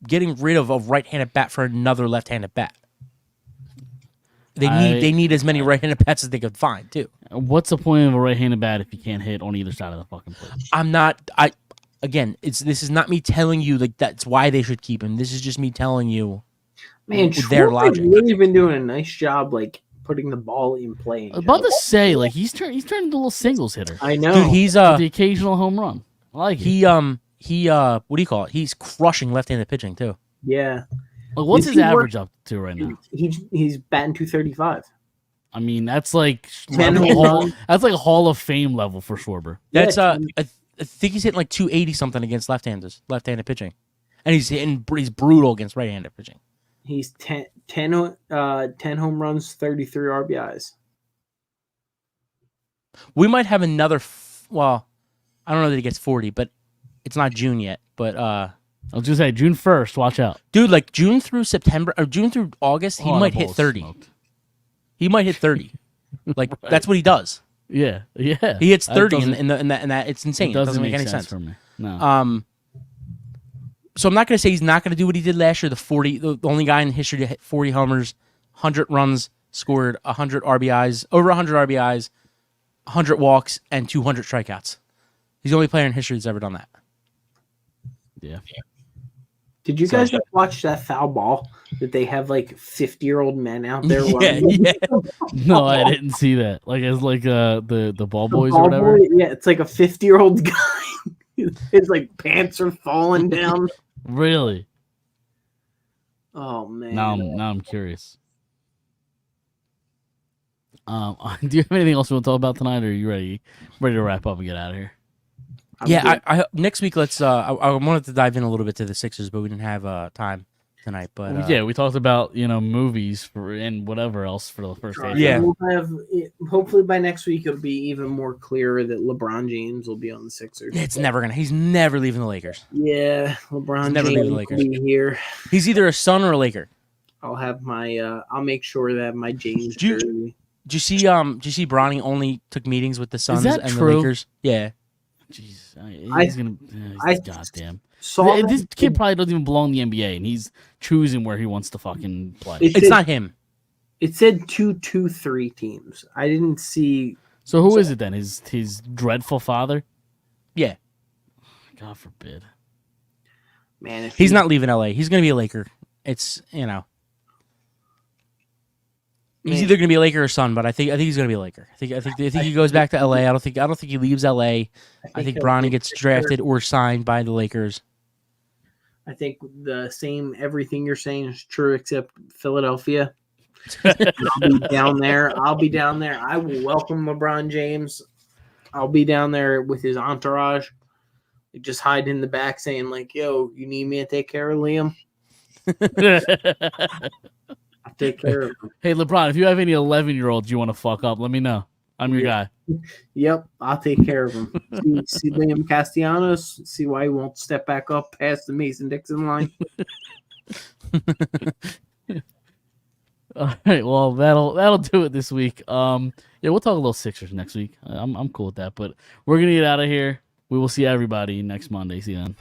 getting rid of a right-handed bat for another left-handed bat. They need as many right-handed bats as they could find too. What's the point of a right-handed bat if you can't hit on either side of the fucking plate? This is not me telling you like that's why they should keep him. This is just me telling you, man, their logic. Really been doing a nice job, like putting the ball in play. I was about to say, like he's turned into a little singles hitter. I know. Dude, he's With the occasional home run. I like it. He what do you call it? He's crushing left-handed pitching too. Yeah. Like, what's Is his he average up to right now? He's batting 235. I mean, that's like 10 that's like a Hall of Fame level for Schwarber. That's Yeah. I think he's hitting like 280 something against left-handed pitching, and he's brutal against right-handed pitching. He's 10 home runs, 33 RBIs. We might have another. Well, I don't know that he gets 40, but it's not June yet. But I was just say June 1st. Watch out. dude, like June through September or June through August, he Oh, might the hit ball's 30. smoked. He might hit 30. Like that's what he does. Yeah. He hits That 30 doesn't- in that. It's insane. It It doesn't make any sense. for me. No. So I'm not going to say he's not going to do what he did last year. The only guy in history to hit 40 homers, 100 runs scored, 100 RBIs, over 100 RBIs, 100 walks, and 200 strikeouts. He's the only player in history that's ever done that. Yeah. Did you guys watch that foul ball that they have like 50-year-old men out there? Yeah. No, I didn't see that. Like as like the ball boys ball or whatever. boy? Yeah, it's like a 50-year-old guy. His like pants are falling down. Really? Oh man. Now I'm curious. Do you have anything else you want to talk about tonight, or are you ready to wrap up and get out of here? I'm Yeah, good. I next week let's. I wanted to dive in a little bit to the Sixers, but we didn't have time tonight. But Yeah, we talked about movies and whatever else for the first half. Yeah. We'll have hopefully by next week it'll be even more clear that LeBron James will be on the Sixers. it's never gonna. He's never leaving the Lakers. Yeah, LeBron Never James leave the will Lakers. be here. He's either a Sun or a Laker. I'll have my. I'll make sure that I have my James Do you- jersey. Did you see? Did you see? Bronny only took meetings with the Suns that and true? the Lakers. Yeah. Jeez, I- he's gonna. I goddamn. Saw This that- kid probably doesn't even belong in the NBA, and he's choosing where he wants to fucking play. It It's said- not him. It said 2-2-3 teams. I didn't see. So who is it then? His dreadful father? Yeah. God forbid. Man, if He's he- not leaving LA. He's gonna be a Laker. It's He's Man. either gonna be a Laker or Sun, but I think he's gonna be a Laker. I think he goes back to LA. I don't think he leaves LA. I think he'll Bronny be gets there. drafted or signed by the Lakers. I think the same. Everything you're saying is true except Philadelphia. I'll be down there. I will welcome LeBron James. I'll be down there with his entourage, just hide in the back, saying like, "Yo, you need me to take care of Liam? I'll take care of him." Hey LeBron, if you have any 11-year-olds you want to fuck up, let me know. I'm your guy. Yep, I'll take care of him. See Liam Castellanos. See why he won't step back up past the Mason-Dixon line. All right, well that'll do it this week. Yeah, we'll talk a little Sixers next week. I'm cool with that, but we're gonna get out of here. We will see everybody next Monday. See you then.